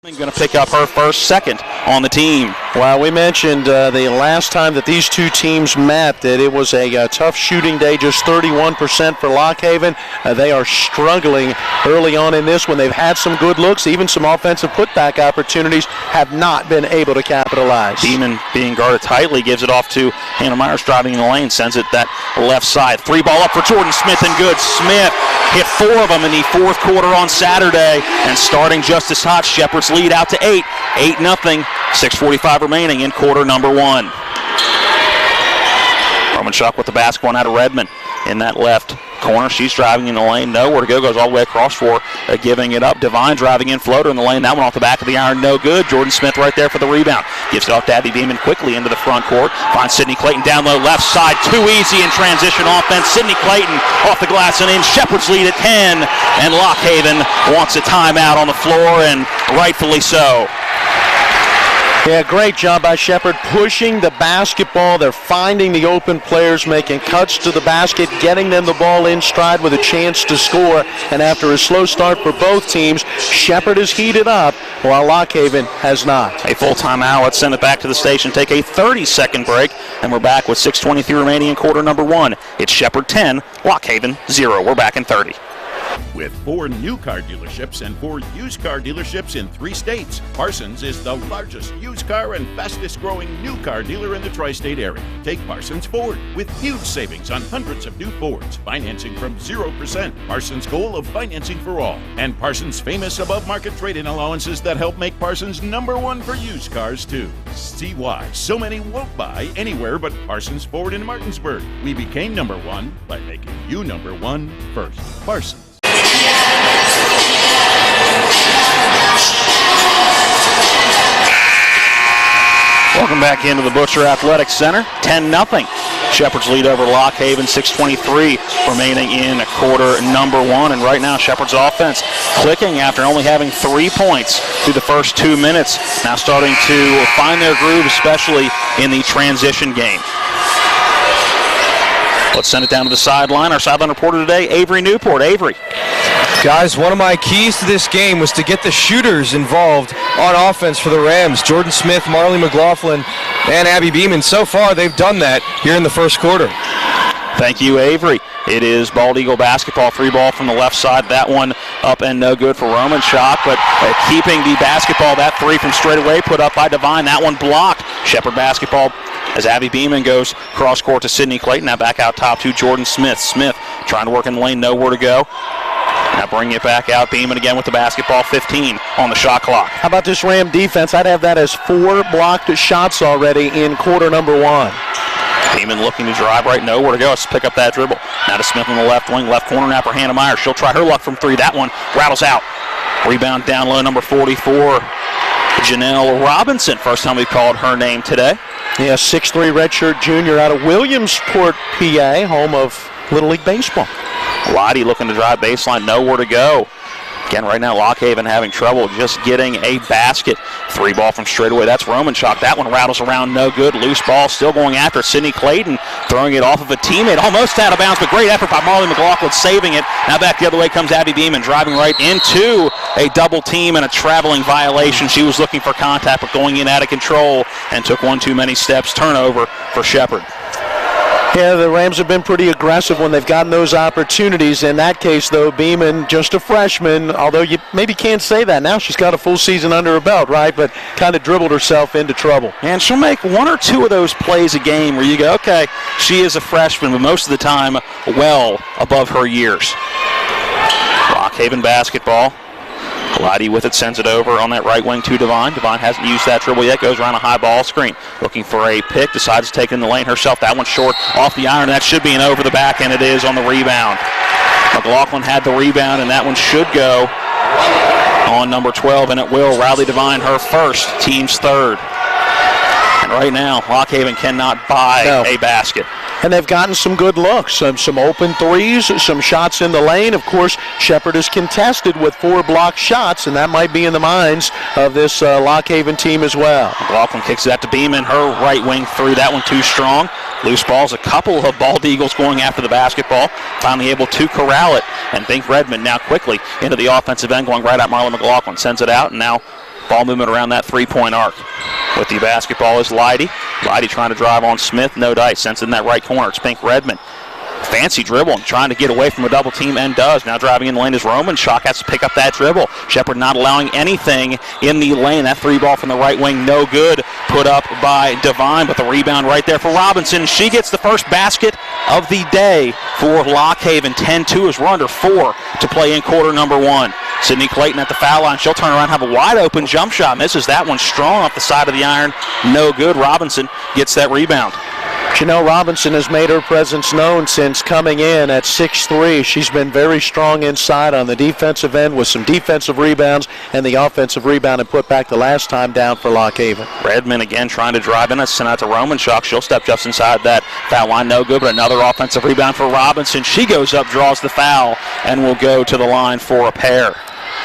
Going to pick up her first, second on the team. Well, we mentioned the last time that these two teams met that it was a tough shooting day, just 31% for Lock Haven. They are struggling early on in this one. They've had some good looks, even some offensive putback opportunities, have not been able to capitalize. Beeman being guarded tightly, gives it off to Hannah Myers driving in the lane, sends it that left side. Three ball up for Jordan Smith and good. Smith hit 4 of them in the fourth quarter on Saturday, and starting just as hot, Shepherd's lead out to 8. 8-0, 6:45 remaining in quarter number 1. Roman Schuck with the basketball out of Redmond in that left corner. She's driving in the lane, nowhere to go, goes all the way across for giving it up. Devine driving in, floater in the lane, that one off the back of the iron, no good. Jordan Smith right there for the rebound. Gives it off to Abby Beeman quickly into the front court. Finds Sydney Clayton down low, left side, too easy in transition offense. Sydney Clayton off the glass and in. Shepherd's lead at 10, and Lock Haven wants a timeout on the floor, and rightfully so. Yeah, great job by Shepherd pushing the basketball. They're finding the open players, making cuts to the basket, getting them the ball in stride with a chance to score. And after a slow start for both teams, Shepherd has heated up while Lock Haven has not. A full timeout. Let's send it back to the station. Take a 30-second break, and we're back with 6:23 remaining in quarter number 1. It's Shepherd 10, Lock Haven 0. We're back in 30. With 4 new car dealerships and 4 used car dealerships in 3 states, Parsons is the largest used car and fastest growing new car dealer in the tri-state area. Take Parsons Ford with huge savings on hundreds of new Fords, financing from 0%. Parsons' goal of financing for all. And Parsons' famous above market trade-in allowances that help make Parsons #1 for used cars too. See why so many won't buy anywhere but Parsons Ford in Martinsburg. We became #1 by making you #1 first. Parsons. Welcome back into the Butcher Athletic Center. 10-0. Shepherd's lead over Lock Haven. 6:23 remaining in quarter number 1. And right now, Shepherd's offense clicking after only having 3 points through the first 2 minutes. Now starting to find their groove, especially in the transition game. Let's send it down to the sideline. Our sideline reporter today, Avery Newport. Avery. Guys, one of my keys to this game was to get the shooters involved on offense for the Rams. Jordan Smith, Marley McLaughlin, and Abby Beeman. So far, they've done that here in the first quarter. Thank you, Avery. It is Bald Eagle basketball, 3 ball from the left side. That one up and no good for Roman Schock, but keeping the basketball, that 3 from straight away put up by Devine. That one blocked. Shepherd basketball as Abby Beeman goes cross court to Sydney Clayton. Now back out top to Jordan Smith. Smith trying to work in the lane, nowhere to go. Now bring it back out. Beeman again with the basketball, 15 on the shot clock. How about this Ram defense? I'd have that as 4 blocked shots already in quarter number 1. Beeman looking to drive right, nowhere to go. Let's pick up that dribble. Now to Smith on the left wing, left corner now for Hannah Myers. She'll try her luck from 3. That one rattles out. Rebound down low, number 44, Janelle Robinson. First time we've called her name today. Yeah, 6'3" redshirt junior out of Williamsport, PA, home of Little League Baseball. Lottie looking to drive baseline, nowhere to go. Again, right now, Lock Haven having trouble just getting a basket. 3 ball from straight away. That's Roman Schock. That one rattles around, no good. Loose ball, still going after Sydney Clayton, throwing it off of a teammate. Almost out of bounds, but great effort by Marley McLaughlin, saving it. Now back the other way comes Abby Beeman, driving right into a double team and a traveling violation. She was looking for contact, but going in out of control and took one too many steps. Turnover for Shepherd. Yeah, the Rams have been pretty aggressive when they've gotten those opportunities. In that case, though, Beeman, just a freshman, although you maybe can't say that now. She's got a full season under her belt, right? But kind of dribbled herself into trouble. And she'll make 1 or 2 of those plays a game where you go, okay, she is a freshman, but most of the time well above her years. Lock Haven basketball. Lottie with it, sends it over on that right wing to Devine. Devine hasn't used that dribble yet, goes around a high ball screen. Looking for a pick, decides to take it in the lane herself. That one's short off the iron. That should be an over the back, and it is on the rebound. McLaughlin had the rebound, and that one should go on number 12, and it will. Riley Devine, her first, team's 3rd. And right now, Lock Haven cannot buy a basket. And they've gotten some good looks, some open threes, some shots in the lane. Of course, Shepherd is contested with 4 blocked shots, and that might be in the minds of this Lock Haven team as well. McLaughlin kicks it out to Beeman, her right wing 3. That one too strong. Loose balls, a couple of Bald Eagles going after the basketball. Finally able to corral it. And Bink Redmond now quickly into the offensive end, going right at Marlon McLaughlin. Sends it out, and now Ball movement around that three-point arc. With the basketball is Leidy. Leidy trying to drive on Smith. No dice. Sends it in that right corner. It's Pink Redmond. Fancy dribble and trying to get away from a double team and does. Now driving in the lane is Roman. Shock has to pick up that dribble. Shepherd not allowing anything in the lane. That three ball from the right wing, no good. Put up by Devine, but the rebound right there for Robinson. She gets the first basket of the day for Lock Haven. 10-2 as we're under 4 to play in quarter number 1. Sydney Clayton at the foul line. She'll turn around and have a wide open jump shot. Misses that one strong off the side of the iron. No good. Robinson gets that rebound. Janelle Robinson has made her presence known since coming in at 6'3". She's been very strong inside on the defensive end with some defensive rebounds and the offensive rebound and put back the last time down for Lock Haven. Redmond again trying to drive in. Sent out to Roman Shock. She'll step just inside that foul line. No good, but another offensive rebound for Robinson. She goes up, draws the foul, and will go to the line for a pair.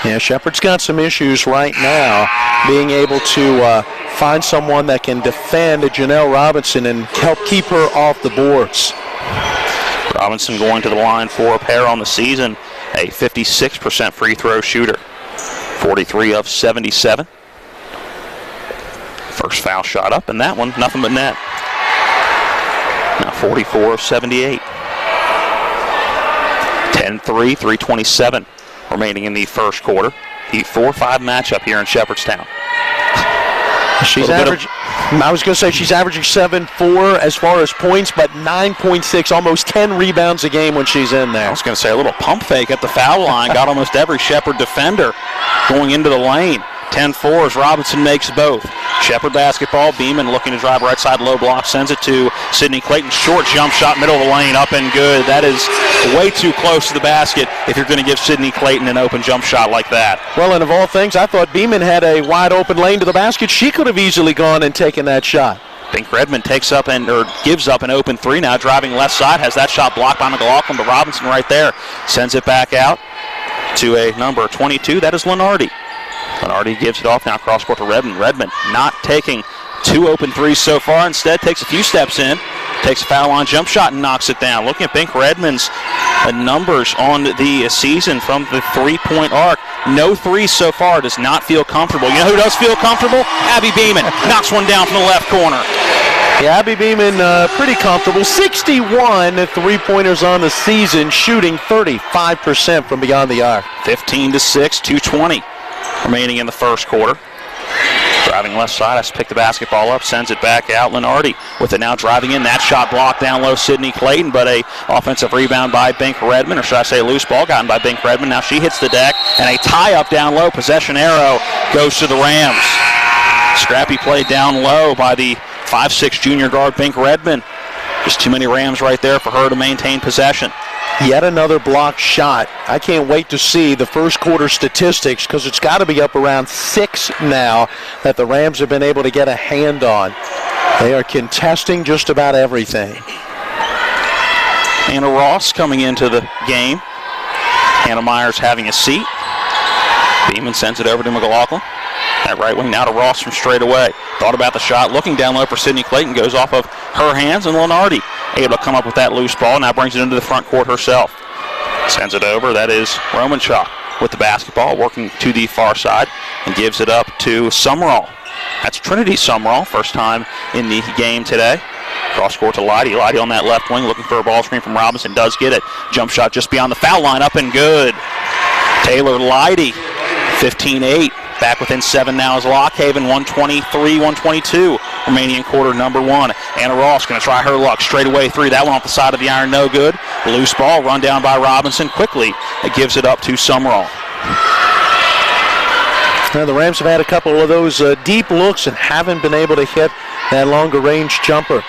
Yeah, Shepherd's got some issues right now being able to find someone that can defend Janelle Robinson and help keep her off the boards. Robinson going to the line for a pair on the season, a 56% free throw shooter, 43 of 77. First foul shot up, and that one, nothing but net. Now 44 of 78. 10-3, 3:27 remaining in the first quarter. The 4-5 matchup here in Shepherdstown. She's averaging, I was going to say she's averaging 7-4 as far as points, but 9.6, almost 10 rebounds a game when she's in there. I was going to say a little pump fake at the foul line. Got almost every Shepherd defender going into the lane. 10-4 as Robinson makes both. Shepherd basketball. Beeman looking to drive right side low block. Sends it to Sydney Clayton. Short jump shot, middle of the lane, up and good. That is way too close to the basket if you're going to give Sydney Clayton an open jump shot like that. Well, and of all things, I thought Beeman had a wide open lane to the basket. She could have easily gone and taken that shot. Pink Redmond takes up gives up an open three now, driving left side. Has that shot blocked by McLaughlin, but Robinson right there sends it back out to a number 22. That is Lenardi. Lenardi gives it off now cross court to Redmond. Redmond not taking 2 open threes so far. Instead takes a few steps in, takes a foul line jump shot and knocks it down. Looking at Pink Redmond's numbers on the season from the three-point arc. No threes so far. Does not feel comfortable. You know who does feel comfortable? Abby Beeman knocks one down from the left corner. Yeah, Abby Beeman pretty comfortable. 61 three-pointers on the season, shooting 35% from beyond the arc. 15-6, 2:20 remaining in the first quarter. Driving left side, has to pick the basketball up, sends it back out. Lenardi with it now driving in. That shot blocked down low, Sydney Clayton, but a offensive rebound by Bink Redmond, or should I say a loose ball gotten by Bink Redmond. Now she hits the deck, and a tie-up down low. Possession arrow goes to the Rams. Scrappy play down low by the 5'6" junior guard Bink Redmond. Just too many Rams right there for her to maintain possession. Yet another blocked shot. I can't wait to see the first quarter statistics because it's got to be up around 6 now that the Rams have been able to get a hand on. They are contesting just about everything. Anna Ross coming into the game. Hannah Myers having a seat. Beeman sends it over to McLaughlin. That right wing now to Ross from straight away. Thought about the shot, looking down low for Sydney Clayton, goes off of her hands, and Lenardi able to come up with that loose ball, now brings it into the front court herself. Sends it over, that is Roman Shaw with the basketball, working to the far side, and gives it up to Summerall. That's Trinity Summerall, first time in the game today. Cross court to Leidy. Leidy on that left wing, looking for a ball screen from Robinson, does get it. Jump shot just beyond the foul line, up and good. Taylor Leidy, 15-8. Back within 7 now is Lock Haven, 123-122 remaining in quarter number 1. Anna Ross going to try her luck. Straight away 3. That one off the side of the iron, no good. Loose ball run down by Robinson quickly. It gives it up to Summerall. Now the Rams have had a couple of those deep looks and haven't been able to hit that longer range jumper.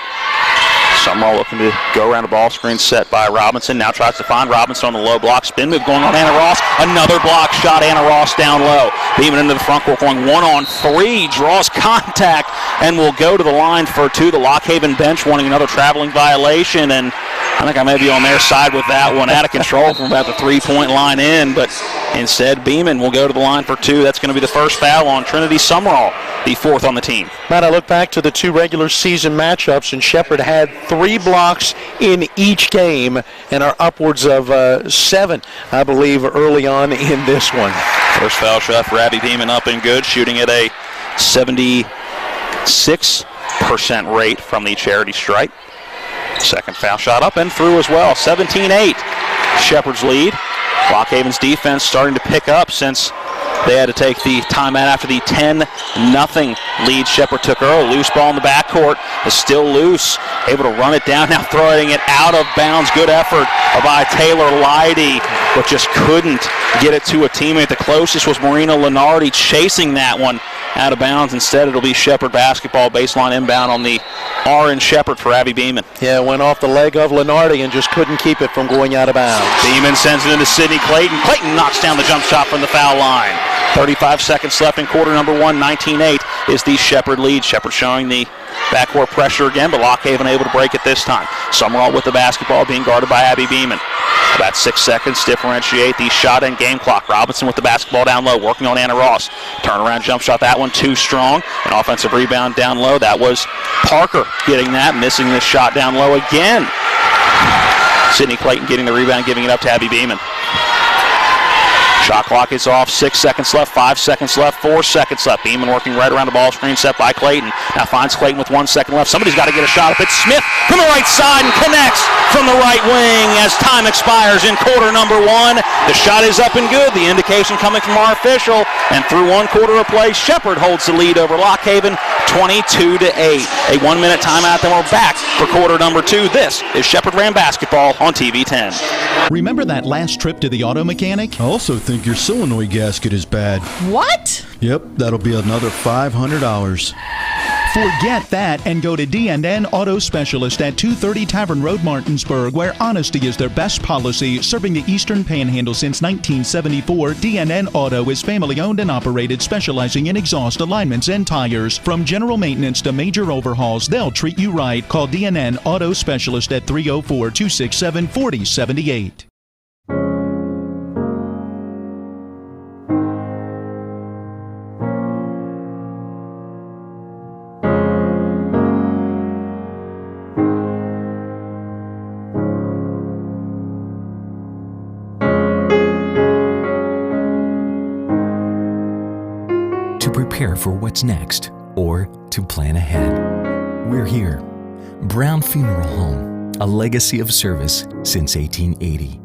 Summerall looking to go around a ball screen set by Robinson. Now tries to find Robinson on the low block. Spin move going on Anna Ross. Another block shot. Anna Ross down low. Beaming into the front court, going 1-on-3. Draws contact and will go to the line for 2. The Lock Haven bench wanting another traveling violation. And I think I may be on their side with that one. Out of control from about the 3-point line in. But Instead, Beeman will go to the line for 2. That's going to be the first foul on Trinity Summerall, the 4th on the team. Matt, I look back to the 2 regular season matchups, and Shepherd had 3 blocks in each game and are upwards of 7, I believe, early on in this one. First foul shot for Abby Beeman up and good, shooting at a 76% rate from the charity stripe. Second foul shot up and through as well. 17-8, Shepherd's lead. Lockhaven's defense starting to pick up since they had to take the timeout after the 10-0 lead Shepherd took early. Loose ball in the backcourt is still loose. Able to run it down, now throwing it out of bounds. Good effort by Taylor Leidy, but just couldn't get it to a teammate. The closest was Marina Lenardi chasing that one out of bounds. Instead, it'll be Shepherd basketball, baseline inbound on the orange Shepherd for Abby Beeman. Yeah, went off the leg of Lenardi and just couldn't keep it from going out of bounds. Beeman sends it into Sydney Clayton. Clayton knocks down the jump shot from the foul line. 35 seconds left in quarter number 1. 19-8 is the Shepherd lead. Shepherd showing the backcourt pressure again, but Lockhaven able to break it this time. Summerall with the basketball, being guarded by Abby Beeman. About 6 seconds differentiate the shot and game clock. Robinson with the basketball down low, working on Anna Ross. Turnaround jump shot, that one too strong. An offensive rebound down low. That was Parker getting that, missing this shot down low again. Sydney Clayton getting the rebound, giving it up to Abby Beeman. Shot clock is off. 6 seconds left, 5 seconds left, 4 seconds left. Beeman working right around the ball screen set by Clayton. Now finds Clayton with 1 second left. Somebody's got to get a shot up. It's Smith from the right side and connects from the right wing as time expires in quarter number 1. The shot is up and good. The indication coming from our official. And through 1 quarter of play, Shepherd holds the lead over Lockhaven 22-8. A 1-minute timeout, then we're back for quarter number 2. This is Shepherd Ram basketball on TV 10. Remember that last trip to the auto mechanic? I also think your solenoid gasket is bad. What? Yep, that'll be another $500. Forget that and go to D&N Auto Specialist at 230 Tavern Road, Martinsburg, where honesty is their best policy. Serving the Eastern Panhandle since 1974, D&N Auto is family-owned and operated, specializing in exhaust alignments and tires. From general maintenance to major overhauls, they'll treat you right. Call D&N Auto Specialist at 304-267-4078. Prepare for what's next, or to plan ahead. We're here. Brown Funeral Home, a legacy of service since 1880.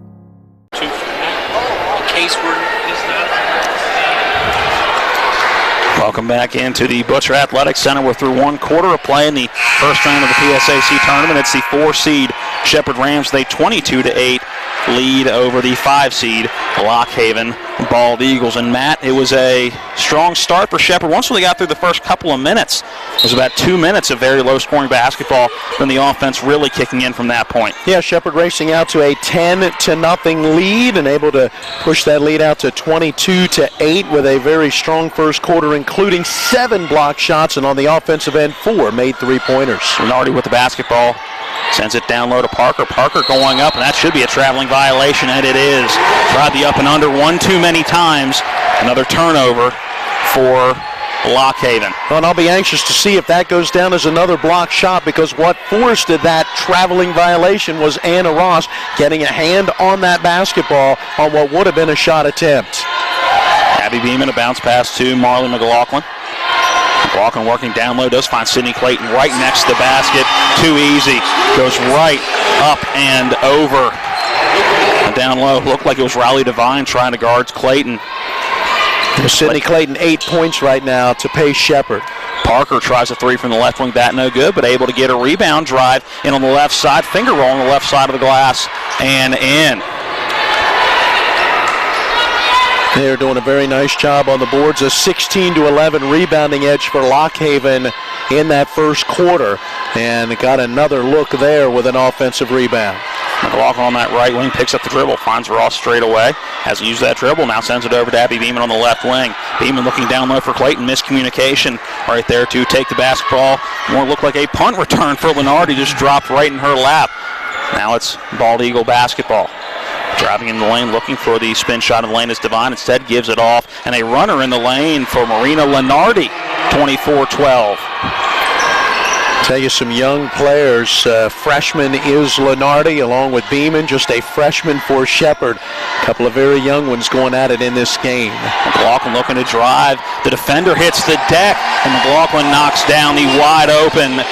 Welcome back into the Butcher Athletic Center. We're through 1 quarter of play in the first round of the PSAC tournament. It's the 4 seed Shepherd Rams. They 22-8 lead over the 5 seed Lockhaven Bald Eagles. And Matt, it was a strong start for Shepherd. Once they got through the first couple of minutes, it was about 2 minutes of very low-scoring basketball. Then the offense really kicking in from that point. Yeah, Shepherd racing out to a 10-0 lead and able to push that lead out to 22-8 with a very strong first quarter, including 7 block shots, and on the offensive end, 4 made three-pointers. Lenardi with the basketball. Sends it down low to Parker. Parker going up, and that should be a traveling violation, and it is. Tried the up and under one too many times. Another turnover for Lockhaven. Well, and I'll be anxious to see if that goes down as another block shot, because what forced that traveling violation was Anna Ross getting a hand on that basketball on what would have been a shot attempt. Abby Beeman, a bounce pass to Marley McLaughlin. McLaughlin working down low, does find Sydney Clayton right next to the basket. Too easy. Goes right up and over. And down low, looked like it was Riley Devine trying to guard Clayton. Sydney Clayton 8 points right now to pace Shepherd. Parker tries a 3 from the left wing, that no good, but able to get a rebound, drive in on the left side, finger roll on the left side of the glass, and in. They're doing a very nice job on the boards. A 16-11 rebounding edge for Lockhaven in that first quarter. And got another look there with an offensive rebound. McLaughlin on that right wing picks up the dribble, finds Ross straight away. Hasn't used that dribble, now sends it over to Abby Beeman on the left wing. Beeman looking down low for Clayton, miscommunication right there to take the basketball. More looked like a punt return for Lenardi, just dropped right in her lap. Now it's Bald Eagle basketball. Driving in the lane, looking for the spin shot in the lane is Devine. Instead gives it off, and a runner in the lane for Marina Lenardi, 24-12. Tell you some young players. Freshman is Lenardi along with Beeman, just a freshman for Shepherd. A couple of very young ones going at it in this game. McLaughlin looking to drive. The defender hits the deck, and McLaughlin knocks down the wide open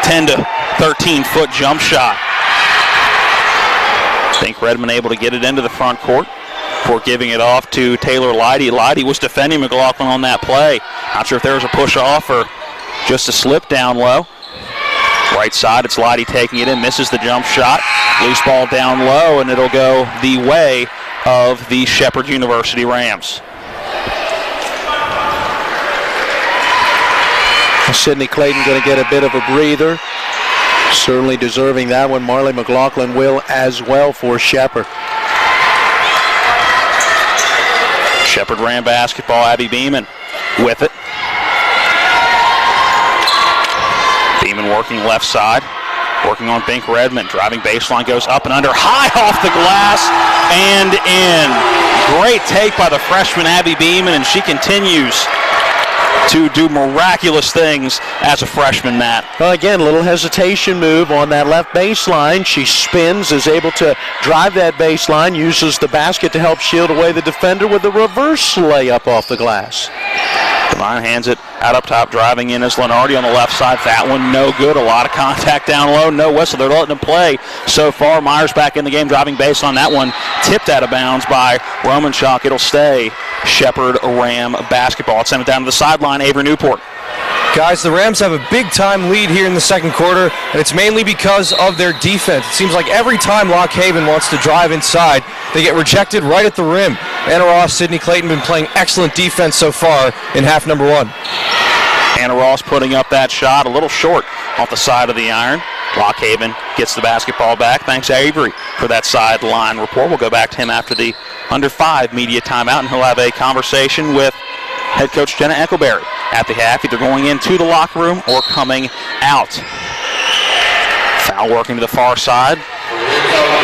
10 to 13 foot jump shot. I think Redmond able to get it into the front court before giving it off to Taylor Leidy. Leidy was defending McLaughlin on that play. Not sure if there was a push off or just a slip down low. Right side, it's Leidy taking it in, misses the jump shot. Loose ball down low, and it'll go the way of the Shepherd University Rams. Sydney Clayton going to get a bit of a breather. Certainly deserving that one. Marley McLaughlin will as well for Shepherd. Shepherd Ram basketball, Abby Beeman with it. Beeman working left side, working on Bink Redmond. Driving baseline, goes up and under, high off the glass and in. Great take by the freshman Abby Beeman, and she continues to do miraculous things as a freshman, Matt. Well, again, a little hesitation move on that left baseline. She spins, is able to drive that baseline, uses the basket to help shield away the defender with a reverse layup off the glass. Devine hands it out up top, driving in as Lenardi on the left side. That one no good. A lot of contact down low. No whistle. They're letting him play so far. Myers back in the game, driving base on that one. Tipped out of bounds by Romanchuk. It'll stay Shepherd Ram basketball. It's sent it down to the sideline. Avery Newport. Guys, the Rams have a big-time lead here in the second quarter, and it's mainly because of their defense. It seems like every time Lock Haven wants to drive inside, they get rejected right at the rim. Anna Ross, Sydney Clayton been playing excellent defense so far in half number one. Anna Ross putting up that shot a little short off the side of the iron. Lock Haven gets the basketball back. Thanks, Avery, for that sideline report. We'll go back to him after the under 5 media timeout, and he'll have a conversation with head coach Jenna Eckleberry at the half, either going into the locker room or coming out. Foul working to the far side.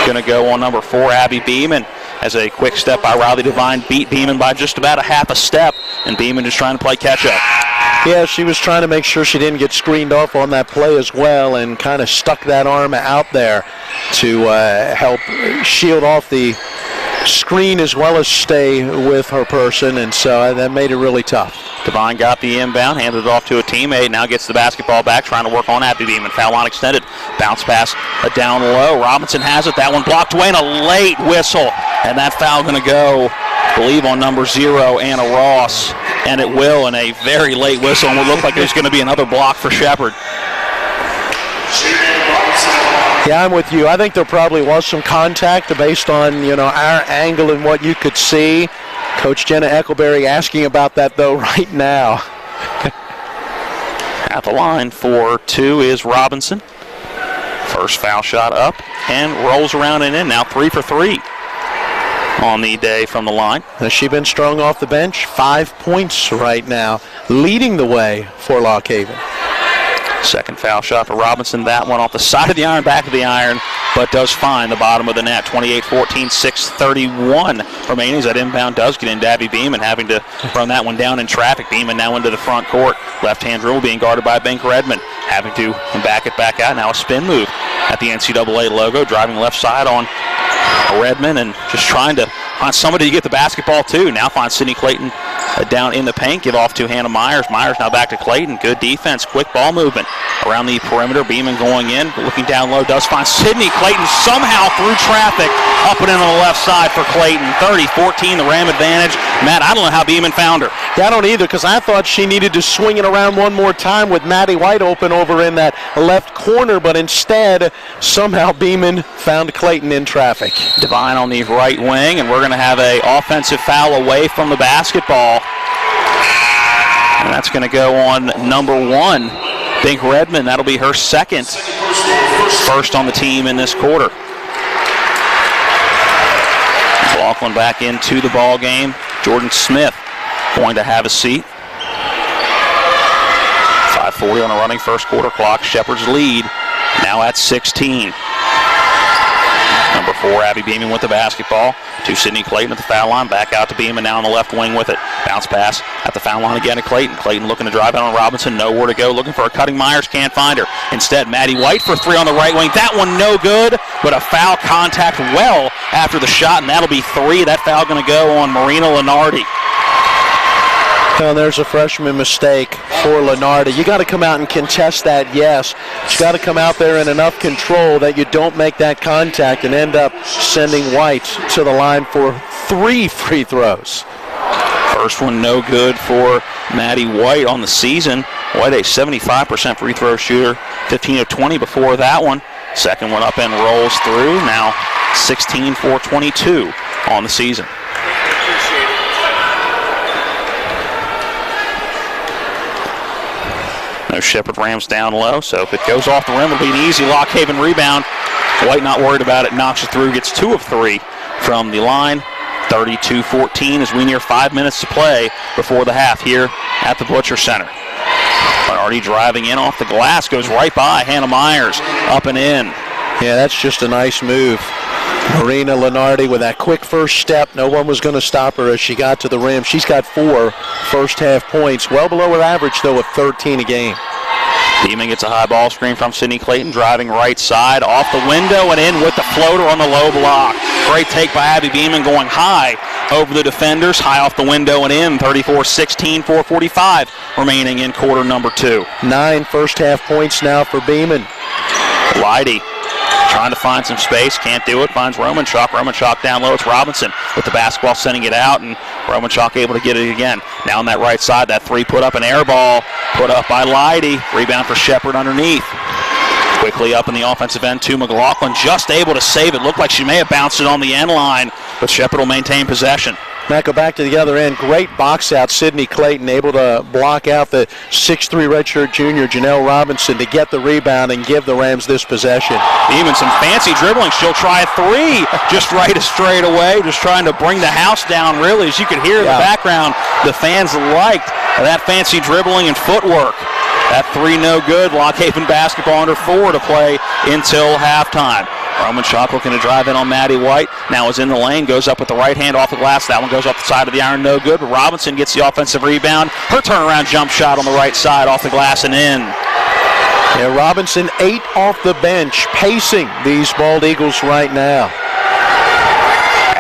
Going to go on number 4, Abby Beeman. As a quick step by Riley Devine, beat Beeman by just about a half a step, and Beeman just trying to play catch-up. Yeah, she was trying to make sure she didn't get screened off on that play as well, and kind of stuck that arm out there to help shield off the screen as well as stay with her person, and so that made it really tough. Devine got the inbound, handed it off to a teammate, now gets the basketball back, trying to work on Abby Beeman. Foul line extended, bounce pass down low. Robinson has it, that one blocked away, and a late whistle, and that foul going to go, I believe, on number 0, Anna Ross, and it will, and a very late whistle, and it will look like there's going to be another block for Shepherd. Yeah, I'm with you. I think there probably was some contact based on, our angle and what you could see. Coach Jenna Eckleberry asking about that, though, right now. At the line for 2 is Robinson. First foul shot up and rolls around and in. Now 3 for 3 on the day from the line. Has she been strong off the bench? 5 points right now, leading the way for Lock Haven. Second foul shot for Robinson. That one off the side of the iron, back of the iron, but does find the bottom of the net. 28-14, 6:31 remaining. That inbound does get into Abby Beeman, having to run that one down in traffic. Beeman now into the front court. Left-hand dribble being guarded by Bink Redmond, having to back it back out. Now a spin move at the NCAA logo, driving left side on Redmond and just trying to find somebody to get the basketball to. Now finds Sydney Clayton down in the paint. Give off to Hannah Myers. Myers now back to Clayton. Good defense. Quick ball movement around the perimeter. Beeman going in. Looking down low. Does find Sydney Clayton somehow through traffic. Up and in on the left side for Clayton. 30-14, the Ram advantage. Matt, I don't know how Beeman found her. Yeah, I don't either, because I thought she needed to swing it around one more time with Maddie White open over in that left corner, but instead, somehow Beeman found Clayton in traffic. Devine on the right wing, and we're going to have an offensive foul away from the basketball. And that's going to go on number 1, Bink Redmond. That'll be her second. First on the team in this quarter. McLaughlin back into the ball game. Jordan Smith going to have a seat. 5:40 on a running first quarter clock. Shepherd's lead now at 16. Number 4, Abby Beeman with the basketball to Sydney Clayton at the foul line. Back out to Beeman now on the left wing with it. Bounce pass at the foul line again to Clayton. Clayton looking to drive out on Robinson. Nowhere to go. Looking for a cutting Myers. Can't find her. Instead, Maddie White for 3 on the right wing. That one no good, but a foul contact well after the shot, and that'll be 3. That foul going to go on Marina Lenardi. Well, there's a freshman mistake for Lenardi. You got to come out and contest that, yes. But you got to come out there in enough control that you don't make that contact and end up sending White to the line for 3 free throws. First one no good for Maddie White on the season. White a 75% free throw shooter, 15 of 20 before that one. Second one up and rolls through. Now 16 for 22 on the season. No Shepherd Rams down low, so if it goes off the rim, it'll be an easy Lock Haven rebound. White not worried about it, knocks it through, gets 2 of 3 from the line. 32-14 as we near 5 minutes to play before the half here at the Butcher Center. Lenardi driving in off the glass, goes right by Hannah Myers, up and in. Yeah, that's just a nice move. Marina Lenardi with that quick first step. No one was going to stop her as she got to the rim. She's got 4 first half points, well below her average, though, of 13 a game. Beeman gets a high ball screen from Sydney Clayton, driving right side, off the window and in with the floater on the low block. Great take by Abby Beeman, going high over the defenders, high off the window and in. 34-16, 4:45 remaining in quarter number 2. 9 first half points now for Beeman. Leidy trying to find some space, can't do it, finds Romanchuk. Romanchuk down low, it's Robinson with the basketball sending it out, and Romanchuk able to get it again. Now on that right side, that 3 put up, an air ball put up by Leidy. Rebound for Shepherd underneath. Quickly up in the offensive end to McLaughlin, just able to save it. Looked like she may have bounced it on the end line, but Shepherd will maintain possession. Matt, go back to the other end. Great box out. Sydney Clayton able to block out the 6'3" redshirt junior Janelle Robinson to get the rebound and give the Rams this possession. Even some fancy dribbling. She'll try a 3 just right straight away, just trying to bring the house down, really. As you can hear in the background, the fans liked that fancy dribbling and footwork. That 3 no good. Lock Haven basketball under 4 to play until halftime. Romanchuk looking to drive in on Maddie White. Now is in the lane, goes up with the right hand off the glass. That one goes off the side of the iron, no good. But Robinson gets the offensive rebound. Her turnaround jump shot on the right side off the glass and in. Yeah, Robinson 8 off the bench, pacing these Bald Eagles right now.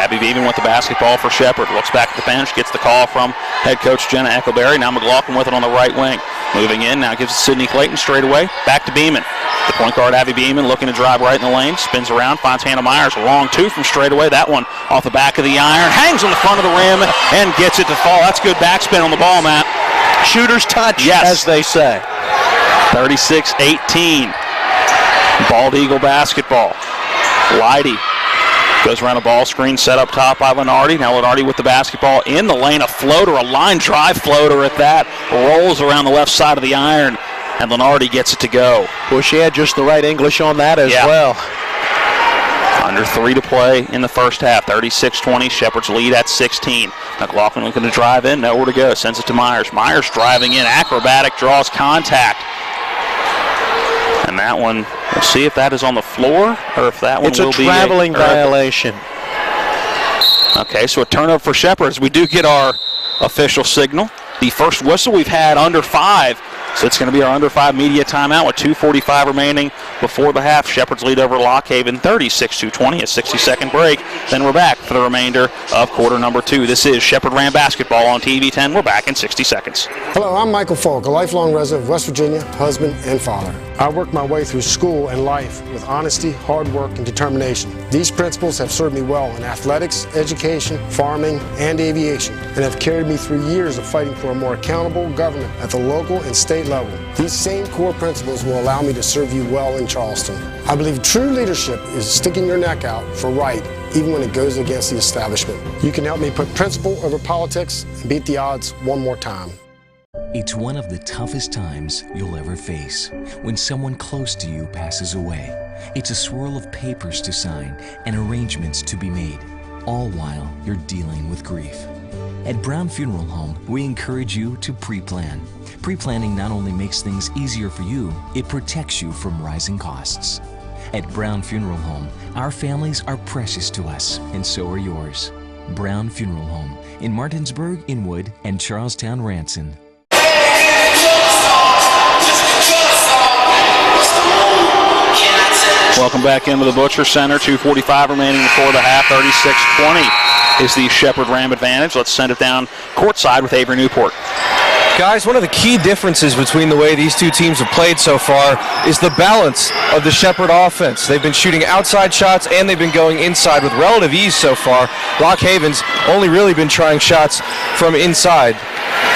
Abby Beeman with the basketball for Shepherd. Looks back at the bench, gets the call from head coach Jenna Eckelberry. Now McLaughlin with it on the right wing. Moving in, now gives it to Sydney Clayton straight away. Back to Beeman. The point guard, Abby Beeman, looking to drive right in the lane. Spins around, finds Hannah Myers. A long 2 from straight away. That one off the back of the iron. Hangs on the front of the rim and gets it to fall. That's good backspin on the ball, Matt. Shooter's touch, as they say. 36-18. Bald Eagle basketball. Leidy goes around a ball screen set up top by Lenardi. Now Lenardi with the basketball in the lane. A floater, a line drive floater at that. Rolls around the left side of the iron, and Lenardi gets it to go. Well, she had just the right English on that as well. Under 3 to play in the first half. 36-20. Shepherd's lead at 16. McLaughlin looking to drive in. Nowhere to go. Sends it to Myers. Myers driving in. Acrobatic, draws contact. And that one, we'll see if that is on the floor or if that one will be It's a traveling violation. Okay, so a turnover for Shepherd as we do get our official signal. The first whistle we've had under 5. So it's going to be our under 5 media timeout with 2:45 remaining before the half. Shepherd's lead over Lock Haven 36-20, a 60-second break. Then we're back for the remainder of quarter number 2. This is Shepherd Ram basketball on TV 10. We're back in 60 seconds. Hello, I'm Michael Falk, a lifelong resident of West Virginia, husband and father. I worked my way through school and life with honesty, hard work, and determination. These principles have served me well in athletics, education, farming, and aviation, and have carried me through years of fighting for a more accountable government at the local and state level. These same core principles will allow me to serve you well in Charleston. I believe true leadership is sticking your neck out for right, even when it goes against the establishment. You can help me put principle over politics and beat the odds one more time. It's one of the toughest times you'll ever face when someone close to you passes away. It's a swirl of papers to sign and arrangements to be made, all while you're dealing with grief. At Brown Funeral Home, we encourage you to pre-plan. Pre-planning not only makes things easier for you, it protects you from rising costs. At Brown Funeral Home, our families are precious to us, and so are yours. Brown Funeral Home in Martinsburg, Inwood, and Charlestown, Ranson. Welcome back into the Butcher Center. 2:45 remaining before the half. 36-20 is the Shepherd Ram advantage. Let's send it down courtside with Avery Newport. Guys, one of the key differences between the way these two teams have played so far is the balance of the Shepherd offense. They've been shooting outside shots and they've been going inside with relative ease so far. Rock Haven's only really been trying shots from inside.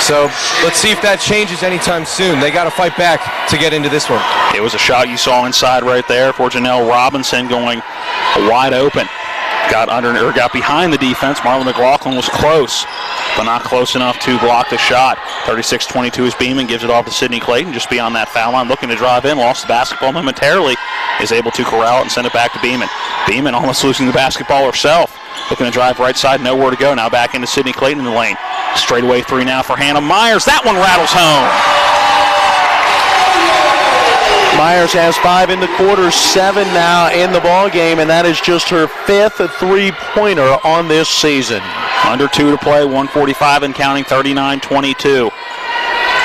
So let's see if that changes anytime soon. They got to fight back to get into this one. It was a shot you saw inside right there for Janelle Robinson going wide open. Got behind the defense. Marlon McLaughlin was close, but not close enough to block the shot. 36-22 is Beeman, gives it off to Sydney Clayton just beyond that foul line, looking to drive in, lost the basketball momentarily, is able to corral it and send it back to Beeman. Beeman almost losing the basketball herself, looking to drive right side, nowhere to go. Now back into Sydney Clayton in the lane. Straightaway three now for Hannah Myers. That one rattles home. Myers has 5 in the quarter, 7 now in the ball game, and that is just her 5th three-pointer on this season. Under 2 to play, 1:45 and counting, 39-22.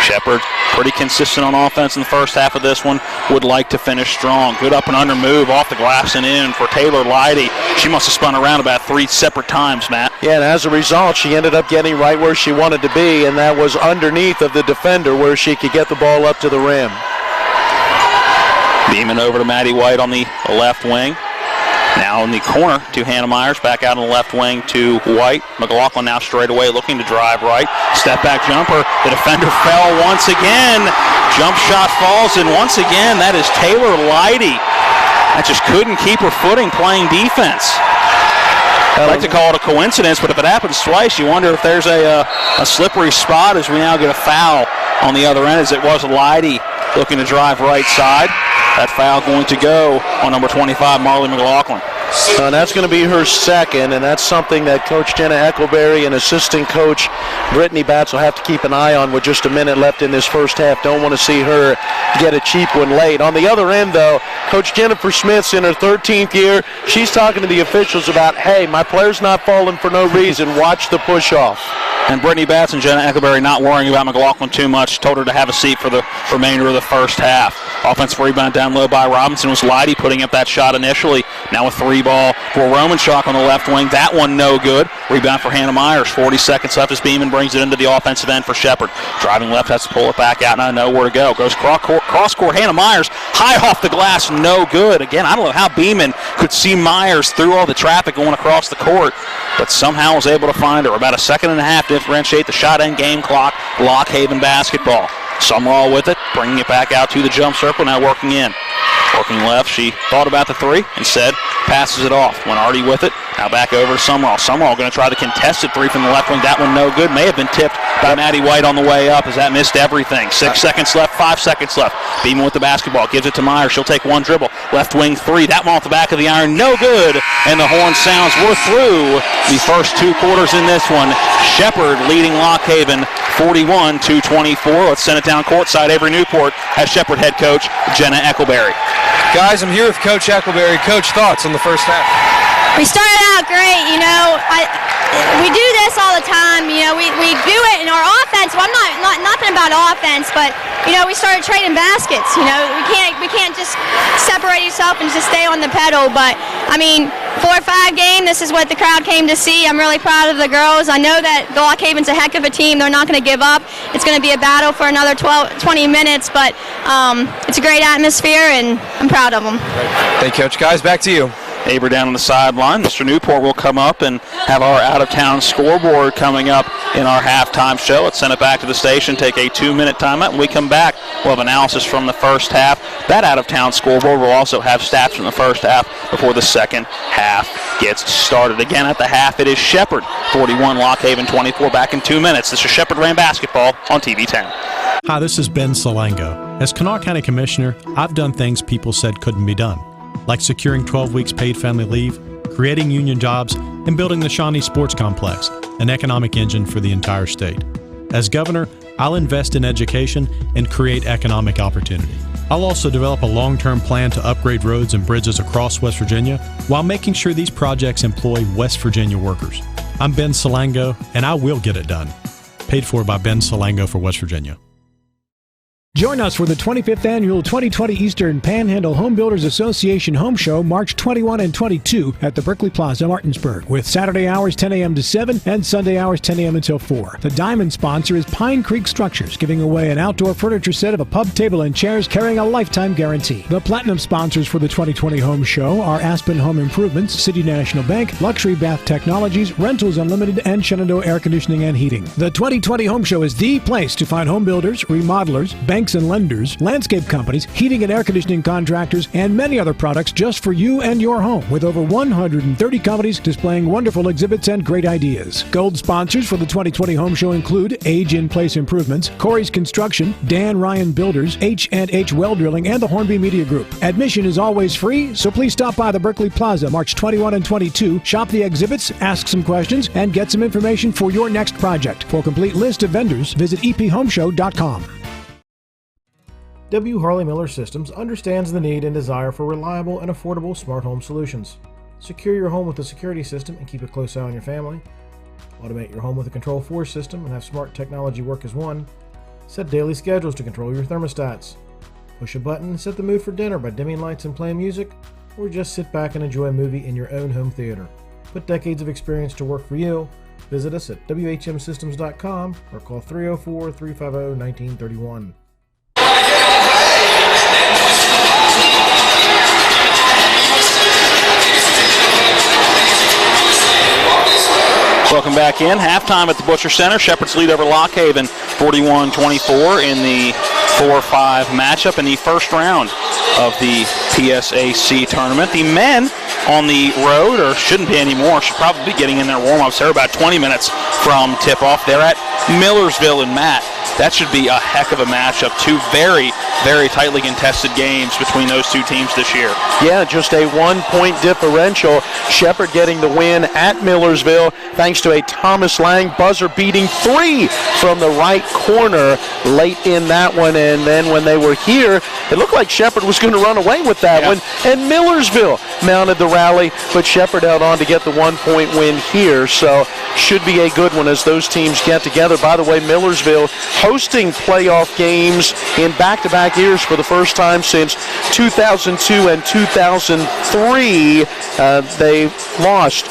Shepherd pretty consistent on offense in the first half of this one. Would like to finish strong. Good up and under move off the glass and in for Taylor Leidy. She must have spun around about 3 separate times, Matt. Yeah, and as a result, she ended up getting right where she wanted to be, and that was underneath of the defender where she could get the ball up to the rim. Beeman over to Maddie White on the left wing. Now in the corner to Hannah Myers. Back out on the left wing to White. McLaughlin now straight away looking to drive right. Step back jumper. The defender fell once again. Jump shot falls, and once again that is Taylor Leidy. That just couldn't keep her footing playing defense. I'd like to call it a coincidence, but if it happens twice, you wonder if there's a slippery spot as we now get a foul on the other end, as it was Leidy looking to drive right side. That foul going to go on number 25, Marley McLaughlin. And that's going to be her second, and that's something that Coach Jenna Eckleberry and assistant coach Brittany Batts will have to keep an eye on with just a minute left in this first half. Don't want to see her get a cheap one late. On the other end, though, Coach Jennifer Smith's in her 13th year. She's talking to the officials about, hey, my player's not falling for no reason. Watch the push-off. And Brittany Batts and Jenna Eckleberry not worrying about McLaughlin too much. Told her to have a seat for the remainder of the first half. Offensive rebound down low by Robinson. Was Leidy putting up that shot initially. Now a 3-ball for Romanchuk on the left wing. That one no good. Rebound for Hannah Myers. 40 seconds left as Beeman brings it into the offensive end for Shepherd. Driving left, has to pull it back out. Now nowhere to go. Goes cross court. Hannah Myers high off the glass. No good. Again, I don't know how Beeman could see Myers through all the traffic going across the court, but somehow was able to find her. About a second and a half to differentiate the shot and game clock. Lock Haven basketball. Summerall with it, bringing it back out to the jump circle, now working in. Working left, she thought about the three, instead passes it off. Lenardi with it, now back over to Summerall. Summerall going to try the contested three from the left wing. That one no good, may have been tipped by Maddie White on the way up as that missed everything. 6 seconds left, 5 seconds left. Beeman with the basketball, gives it to Myers. She'll take one dribble. Left wing three, that one off the back of the iron, no good. And the horn sounds. We're through the first 2 quarters in this one. Shepherd leading Lock Haven 41-24. Let's send it down courtside. Avery Newport has Shepherd head coach Jenna Eckleberry. Guys, I'm here with Coach Eckleberry. Coach, thoughts on the first half? We started out great, we do this all the time, we do it in our offense. Well, I'm not nothing about offense, but we started trading baskets. We can't just separate yourself and just stay on the pedal. But 4 or 5 game, this is what the crowd came to see. I'm really proud of the girls. I know that Lock Haven's a heck of a team. They're not going to give up. It's going to be a battle for another 20 minutes, but it's a great atmosphere, and I'm proud of them. Thank you, Coach. Guys, back to you. Aber down on the sideline. Mr. Newport will come up and have our out-of-town scoreboard coming up in our halftime show. Let's send it back to the station, take a 2-minute timeout. When we come back, we'll have analysis from the first half. That out-of-town scoreboard will also have stats from the first half before the second half gets started. Again, at the half, it is Shepherd 41, Lock Haven 24. Back in 2 minutes. This is Shepherd Ram Basketball on TV 10. Hi, this is Ben Salango. As Kanawha County Commissioner, I've done things people said couldn't be done, like securing 12 weeks paid family leave, creating union jobs, and building the Shawnee Sports Complex, an economic engine for the entire state. As governor, I'll invest in education and create economic opportunity. I'll also develop a long-term plan to upgrade roads and bridges across West Virginia while making sure these projects employ West Virginia workers. I'm Ben Salango, and I will get it done. Paid for by Ben Salango for West Virginia. Join us for the 25th Annual 2020 Eastern Panhandle Home Builders Association Home Show, March 21 and 22 at the Berkeley Plaza, Martinsburg, with Saturday hours 10 a.m. to 7 and Sunday hours 10 a.m. until 4. The diamond sponsor is Pine Creek Structures, giving away an outdoor furniture set of a pub table and chairs carrying a lifetime guarantee. The platinum sponsors for the 2020 Home Show are Aspen Home Improvements, City National Bank, Luxury Bath Technologies, Rentals Unlimited, and Shenandoah Air Conditioning and Heating. The 2020 Home Show is the place to find home builders, remodelers, banks and lenders, landscape companies, heating and air conditioning contractors, and many other products just for you and your home, with over 130 companies displaying wonderful exhibits and great ideas. Gold sponsors for the 2020 Home Show include Age in Place Improvements, Corey's Construction, Dan Ryan Builders, H&H Well Drilling, and the Hornby Media Group. Admission is always free, so please stop by the Berkeley Plaza March 21 and 22, shop the exhibits, ask some questions, and get some information for your next project. For a complete list of vendors, visit ephomeshow.com. W. Harley Miller Systems understands the need and desire for reliable and affordable smart home solutions. Secure your home with a security system and keep a close eye on your family. Automate your home with a Control4 system and have smart technology work as one. Set daily schedules to control your thermostats. Push a button and set the mood for dinner by dimming lights and playing music, or just sit back and enjoy a movie in your own home theater. Put decades of experience to work for you. Visit us at whmsystems.com or call 304-350-1931. Welcome back in. Halftime at the Butcher Center. Shepherd's lead over Lock Haven, 41-24 in the 4-5 matchup in the first round of the PSAC tournament. The men on the road, or shouldn't be anymore, should probably be getting in their warm-ups. They're about 20 minutes from tip-off. They're at Millersville and Matt. That should be a heck of a matchup. Two very, very tightly contested games between those two teams this year. Yeah, just a 1-point differential. Shepherd getting the win at Millersville thanks to a Thomas Lang buzzer-beating three from the right corner late in that one. And then when they were here, it looked like Shepherd was going to run away with that one. And Millersville mounted the rally, but Shepherd held on to get the 1-point win here. So should be a good one as those teams get together. By the way, Millersville hosting playoff games in back-to-back years for the first time since 2002 and 2003. They lost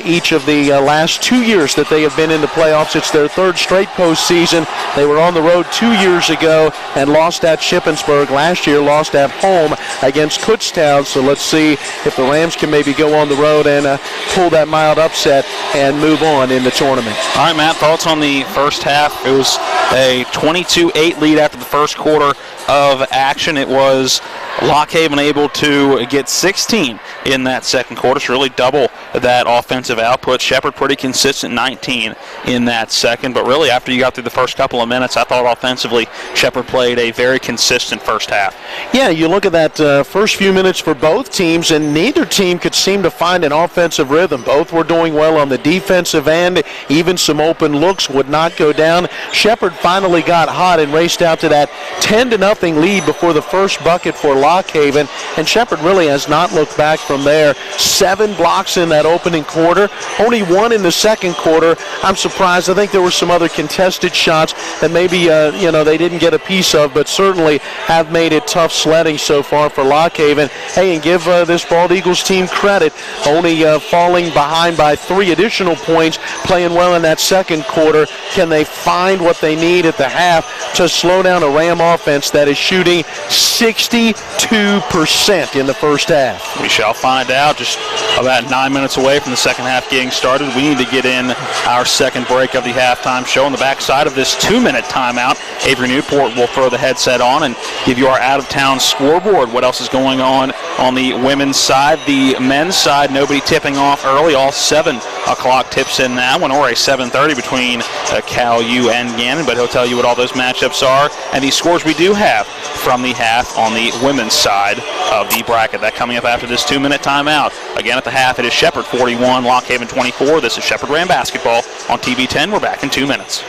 each of the last 2 years that they have been in the playoffs. It's their third straight postseason. They were on the road 2 years ago and lost at Shippensburg. Last year, lost at home against Kutztown. So let's see if the Rams can maybe go on the road and pull that mild upset and move on in the tournament. All right, Matt, thoughts on the first half? It was a 22-8 lead after the first quarter of action. It was Lock Haven able to get 16 in that second quarter. It's really double that offensive output. Shepherd pretty consistent, 19 in that second. But really, after you got through the first couple of minutes, I thought offensively Shepherd played a very consistent first half. Yeah, you look at that first few minutes for both teams, and neither team could seem to find an offensive rhythm. Both were doing well on the defensive end. Even some open looks would not go down. Shepherd finally got hot and raced out to that 10-0 lead before the first bucket for Lock Haven, and Shepherd really has not looked back from there. 7 blocks in that opening quarter, only 1 in the second quarter. I'm surprised. I think there were some other contested shots that maybe they didn't get a piece of, but certainly have made it tough sledding so far for Lock Haven. Hey, and give this Bald Eagles team credit, only falling behind by 3 additional points, playing well in that second quarter. Can they find what they need at the half to slow down a Ram offense that is shooting 62% in the first half? We shall find out. Just about 9 minutes away from the second half getting started. We need to get in our second break of the halftime show. On the backside of this 2-minute timeout, Avery Newport will throw the headset on and give you our out-of-town scoreboard. What else is going on the women's side? The men's side, nobody tipping off early. All 7 o'clock tips in that one, or a 7:30 between Cal U and Gannon, but he'll tell you what all those matchups are and the scores we do have from the half on the women's side of the bracket. That coming up after this 2-minute timeout. Again, at the half, it is Shepherd 41, Lock Haven 24. This is Shepherd Ram Basketball on TV 10. We're back in 2 minutes.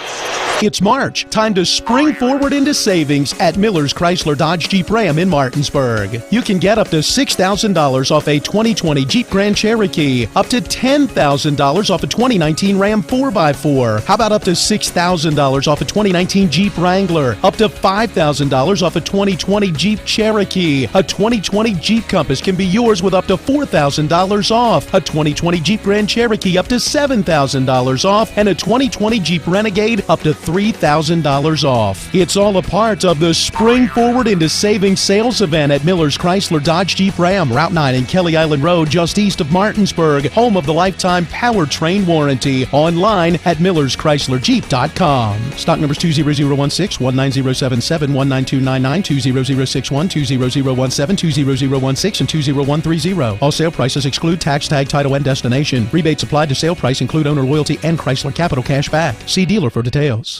It's March. Time to spring forward into savings at Miller's Chrysler Dodge Jeep Ram in Martinsburg. You can get up to $6,000 off a 2020 Jeep Grand Cherokee, up to $10,000 off a 2019 Ram 4x4. How about up to $6,000 off a 2019 Jeep Wrangler, up to $5,000 off a 2020 Jeep Cherokee. A 2020 Jeep Compass can be yours with up to $4,000 off. A 2020 Jeep Grand Cherokee up to $7,000 off, and a 2020 Jeep Renegade up to $3,000 off. It's all a part of the Spring Forward into Savings sales event at Miller's Chrysler Dodge Jeep Ram, Route 9 and Kelly Island Road, just east of Martinsburg, home of the lifetime powertrain warranty. Online at millerschryslerjeep.com. Stock numbers 20016, 19077, 19299, 20061, 20017, 20016, and 20130. All sale prices exclude tax, tag, title, and destination. Rebates applied to sale price include owner loyalty and Chrysler Capital cash back. See dealer for details.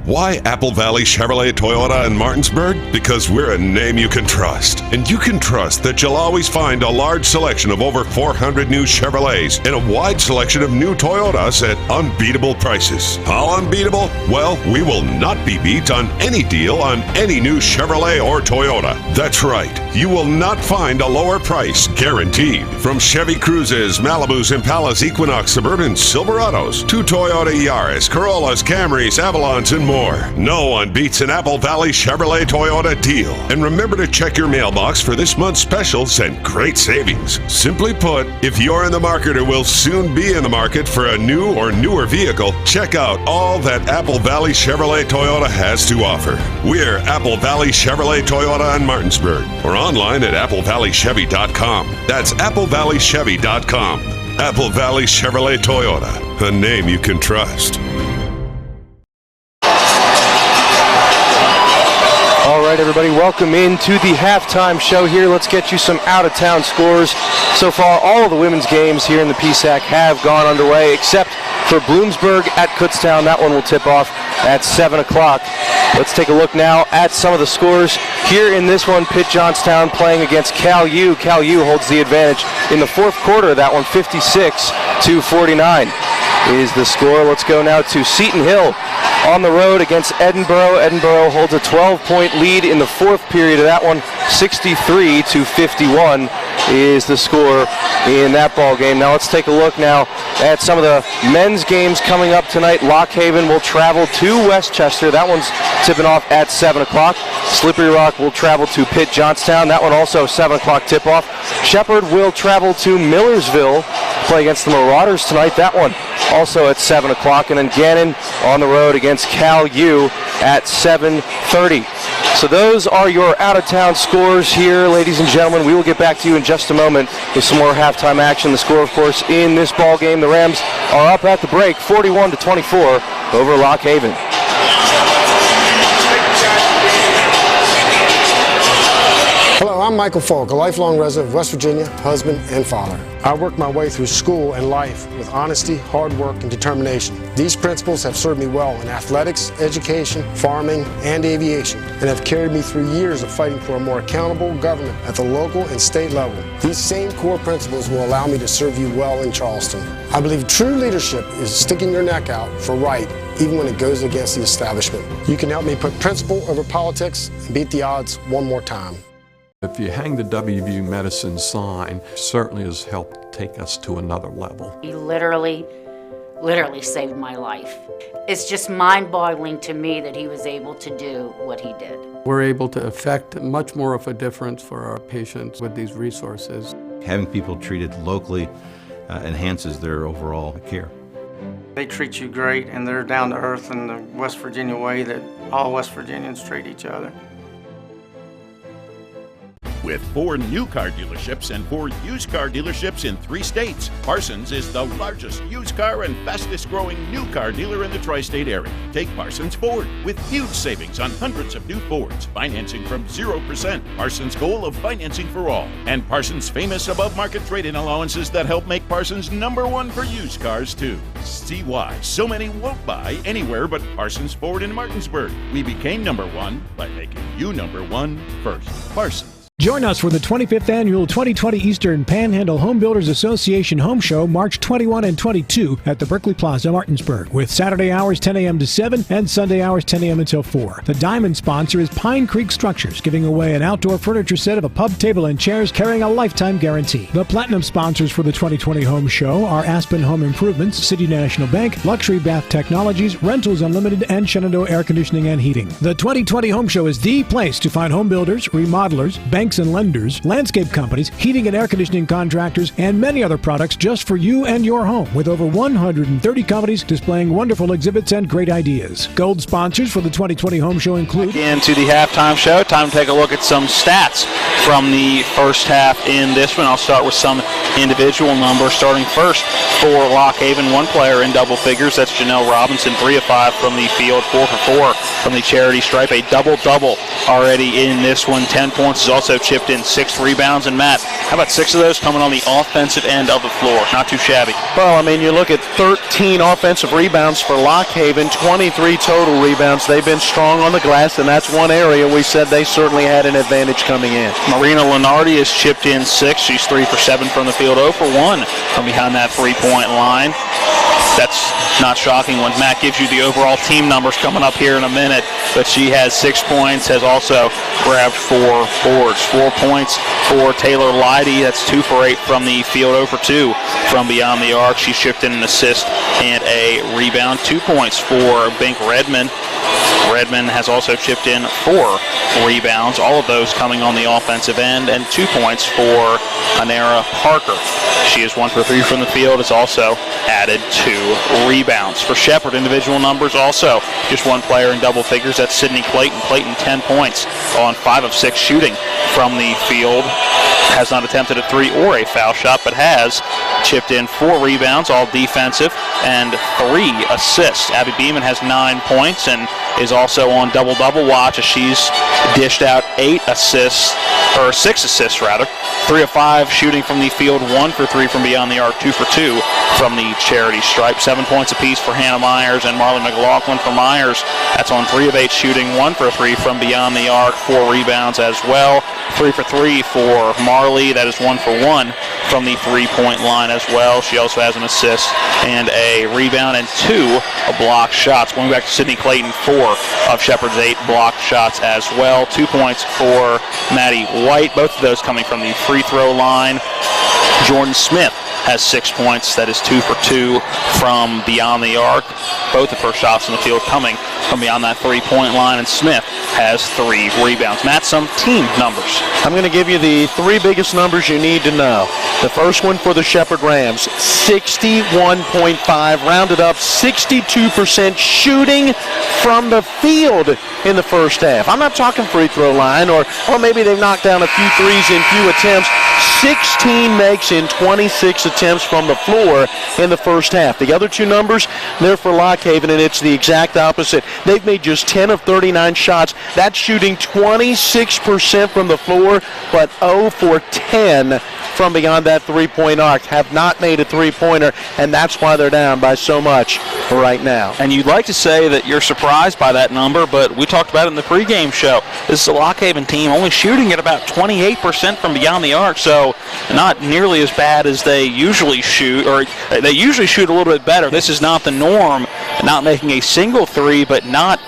Why Apple Valley Chevrolet Toyota in Martinsburg? Because we're a name you can trust. And you can trust that you'll always find a large selection of over 400 new Chevrolets and a wide selection of new Toyotas at unbeatable prices. How unbeatable? Well, we will not be beat on any deal on any new Chevrolet or Toyota. That's right. You will not find a lower price, guaranteed. From Chevy Cruzes, Malibus, Impalas, Equinox, Suburbans, Silverados, to Toyota Yaris, Corollas, Camrys, Avalons, and more. No one beats an Apple Valley Chevrolet Toyota deal. And remember to check your mailbox for this month's specials and great savings. Simply put, if you're in the market or will soon be in the market for a new or newer vehicle, check out all that Apple Valley Chevrolet Toyota has to offer. We're Apple Valley Chevrolet Toyota in Martinsburg, or online at applevalleychevy.com. That's applevalleychevy.com. Apple Valley Chevrolet Toyota, a name you can trust. All right, everybody, welcome into the halftime show here. Let's get you some out-of-town scores. So far, all of the women's games here in the PSAC have gone underway, except for Bloomsburg at Kutztown. That one will tip off at 7 o'clock. Let's take a look now at some of the scores. Here in this one, Pitt Johnstown playing against Cal U. Cal U holds the advantage in the fourth quarter. That one 56-49 is the score. Let's go now to Seton Hill on the road against Edinburgh. Edinburgh holds a 12-point lead in the fourth period of that one. 63-51 is the score in that ball game. Now let's take a look now at some of the men's games coming up tonight. Lock Haven will travel to Westchester. That one's tipping off at 7 o'clock. Slippery Rock will travel to Pitt Johnstown. That one also 7 o'clock tip-off. Shepherd will travel to Millersville, play against the Marauders tonight. That one also at 7 o'clock. And then Gannon on the road against Cal U at 7:30. So those are your out-of-town scores here, ladies and gentlemen. We will get back to you in just a moment with some more halftime action. The score, of course, in this ball game, the Rams are up at the break, 41-24 over Lock Haven. Hello, I'm Michael Falk, a lifelong resident of West Virginia, husband and father. I worked my way through school and life with honesty, hard work, and determination. These principles have served me well in athletics, education, farming, and aviation, and have carried me through years of fighting for a more accountable government at the local and state level. These same core principles will allow me to serve you well in Charleston. I believe true leadership is sticking your neck out for right, even when it goes against the establishment. You can help me put principle over politics and beat the odds one more time. If you hang the WVU Medicine sign, certainly has helped take us to another level. He literally saved my life. It's just mind-boggling to me that he was able to do what he did. We're able to affect much more of a difference for our patients with these resources. Having people treated locally enhances their overall care. They treat you great, and they're down to earth in the West Virginia way that all West Virginians treat each other. With 4 new car dealerships and 4 used car dealerships in 3 states, Parsons is the largest used car and fastest growing new car dealer in the tri-state area. Take Parsons Ford with huge savings on hundreds of new Fords, financing from 0%. Parsons' goal of financing for all. And Parsons' famous above-market trade-in allowances that help make Parsons #1 for used cars, too. See why so many won't buy anywhere but Parsons Ford in Martinsburg. We became #1 by making you #1 first. Parsons. Join us for the 25th Annual 2020 Eastern Panhandle Home Builders Association Home Show, March 21 and 22 at the Berkeley Plaza, Martinsburg, with Saturday hours 10 a.m. to 7 and Sunday hours 10 a.m. until 4. The diamond sponsor is Pine Creek Structures, giving away an outdoor furniture set of a pub table and chairs carrying a lifetime guarantee. The platinum sponsors for the 2020 Home Show are Aspen Home Improvements, City National Bank, Luxury Bath Technologies, Rentals Unlimited, and Shenandoah Air Conditioning and Heating. The 2020 Home Show is the place to find home builders, remodelers, banks and lenders, landscape companies, heating and air conditioning contractors, and many other products just for you and your home, with over 130 companies displaying wonderful exhibits and great ideas. Gold sponsors for the 2020 Home Show include... Into the halftime show, time to take a look at some stats from the first half in this one. I'll start with some individual numbers, starting first for Lock Haven, one player in double figures. That's Janelle Robinson, 3 of 5 from the field, 4 for 4 from the charity stripe. A double-double already in this one. 10 points is also chipped in, 6 rebounds. And Matt, how about 6 of those coming on the offensive end of the floor? Not too shabby. Well, I mean, you look at 13 offensive rebounds for Lock Haven, 23 total rebounds. They've been strong on the glass, and that's one area we said they certainly had an advantage coming in. Marina Lenardi has chipped in 6. She's 3 for 7 from the field, 0 for 1 from behind that three-point line. That's not shocking when Matt gives you the overall team numbers coming up here in a minute, but she has 6 points, has also grabbed 4 boards. 4 points for Taylor Leidy. That's 2 for 8 from the field, 0 for 2 from beyond the arc. She chipped in an assist and a rebound. 2 points for Bink Redmond. Redmond has also chipped in 4 rebounds, all of those coming on the offensive end, and 2 points for Anara Parker. She is 1 for 3 from the field, has also added 2 rebounds. For Shepherd, individual numbers also, just one player in double figures, that's Sydney Clayton. Clayton 10 points on 5 of 6 shooting from the field. Has not attempted a 3 or a foul shot, but has chipped in 4 rebounds, all defensive, and 3 assists. Abby Beeman has 9 points and is also on double-double watch as she's dished out 6 assists rather. 3 of 5 shooting from the field, 1 for 3 from beyond the arc, 2 for 2 from the charity stripe. 7 points apiece for Hannah Myers and Marley McLaughlin for Myers. That's on 3 of 8 shooting, 1 for 3 from beyond the arc, 4 rebounds as well. 3 for 3 for Marley. That is 1 for 1 from the three-point line as well. She also has an assist and a rebound and 2 block shots. Going back to Sydney Clayton, 4 of Shepherd's 8 block shots as well. 2 points for Maddie White. Both of those coming from the free throw line. Jordan Smith has 6 points. That is 2 for 2 from beyond the arc. Both of her shots in the field coming from beyond that three-point line, and Smith has 3 rebounds. Matt, some team numbers. I'm going to give you the 3 biggest numbers you need to know. The first one for the Shepherd Rams, 61.5, rounded up 62% shooting from the field in the first half. I'm not talking free throw line, or maybe they've knocked down a few threes in few attempts. 16 makes in 26 attempts from the floor in the first half. The other 2 numbers, they're for Lock Haven, and it's the exact opposite. They've made just 10 of 39 shots. That's shooting 26% from the floor, but 0 for 10 from beyond that three-point arc. Have not made a three-pointer, and that's why they're down by so much right now. And you'd like to say that you're surprised by that number, but we talked about it in the pregame show. This is a Lock Haven team only shooting at about 28% from beyond the arc, so not nearly as bad as they usually shoot, or they usually shoot a little bit better. This is not the norm, not making a single 3, but not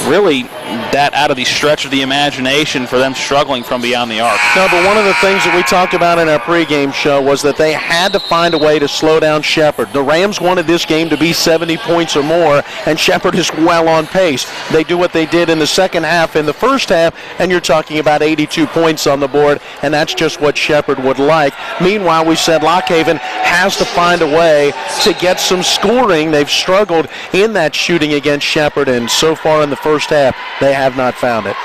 really that out of the stretch of the imagination for them struggling from beyond the arc. No, but one of the things that we talked about in our pregame show was that they had to find a way to slow down Shepherd. The Rams wanted this game to be 70 points or more, and Shepherd is well on pace. They do what they did in the second half. In the first half, and you're talking about 82 points on the board, and that's just what Shepherd would like. Meanwhile, we said Lock Haven has to find a way to get some scoring. They've struggled in that shooting against Shepherd, and so far in the first half, they have not found it.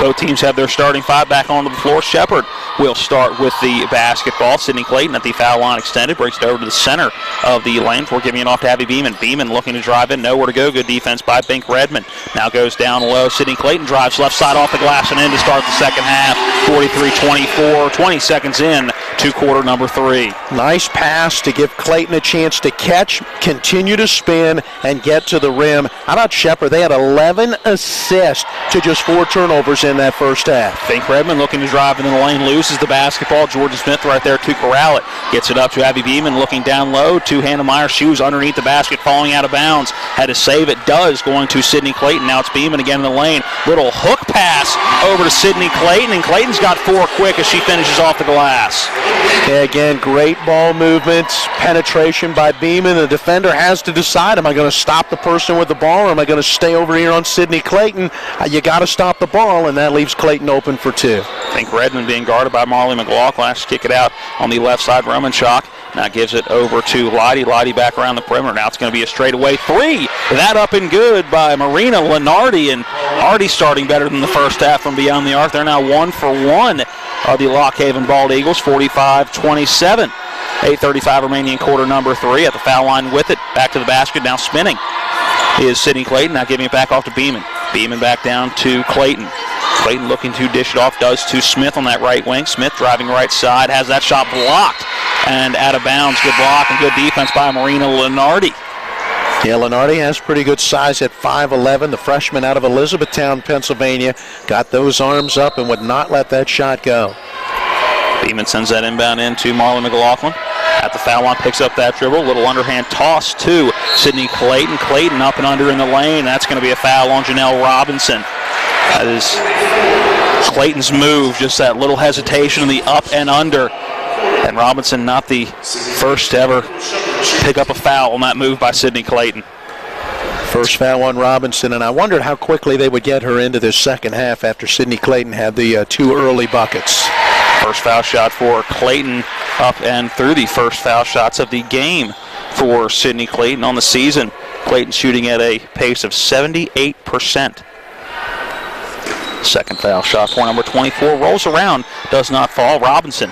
Both teams have their starting 5 back onto the floor. Shepherd will start with the basketball. Sydney Clayton at the foul line extended, breaks it over to the center of the lane before giving it off to Abby Beeman. Beeman looking to drive in, nowhere to go. Good defense by Bink Redmond. Now goes down low. Sydney Clayton drives left side off the glass and in to start the second half. 43-24, 20 seconds in to quarter number 3. Nice pass to give Clayton a chance to catch, continue to spin, and get to the rim. How about Shepherd? They had 11 assists to just 4 turnovers in that first half. Fink Redmond looking to drive into the lane, loses the basketball. Jordan Smith right there to corral it. Gets it up to Abby Beeman, looking down low to Hannah Meyer. Shoes underneath the basket, falling out of bounds. Had to save it, does, going to Sydney Clayton. Now it's Beeman again in the lane. Little hook pass over to Sydney Clayton, and Clayton's got 4 quick as she finishes off the glass. Yeah, again, great ball movement, penetration by Beeman. The defender has to decide, am I going to stop the person with the ball, or am I going to stay over here on Sydney Clayton? You got to stop the ball, and that leaves Clayton open for 2. Fink Redmond being guarded by Marley McLaughlin. She'll kick it out on the left side. Romanchuk now gives it over to Lottie. Lottie back around the perimeter. Now it's going to be a straightaway 3. That up and good by Marina Lenardi, and already starting better than the first half from beyond the arc. They're now 1 for 1 of the Lock Haven Bald Eagles, 45-27. 8:35 remaining in quarter number 3. At the foul line with it. Back to the basket, now spinning is Sydney Clayton. Now giving it back off to Beeman. Beeman back down to Clayton. Clayton looking to dish it off, does to Smith on that right wing. Smith driving right side, has that shot blocked and out of bounds. Good block and good defense by Marina Lenardi. Yeah, Lenardi has pretty good size at 5'11". The freshman out of Elizabethtown, Pennsylvania, got those arms up and would not let that shot go. Beeman sends that inbound in to Marlon McLaughlin. At the foul line, picks up that dribble. Little underhand toss to Sydney Clayton. Clayton up and under in the lane. That's going to be a foul on Janelle Robinson. That is Clayton's move, just that little hesitation in the up and under. And Robinson not the first to ever pick up a foul on that move by Sydney Clayton. First foul on Robinson, and I wondered how quickly they would get her into this second half after Sydney Clayton had the 2 early buckets. First foul shot for Clayton up and through the first foul shots of the game for Sydney Clayton on the season. Clayton shooting at a pace of 78%. Second foul shot for number 24. Rolls around, does not fall. Robinson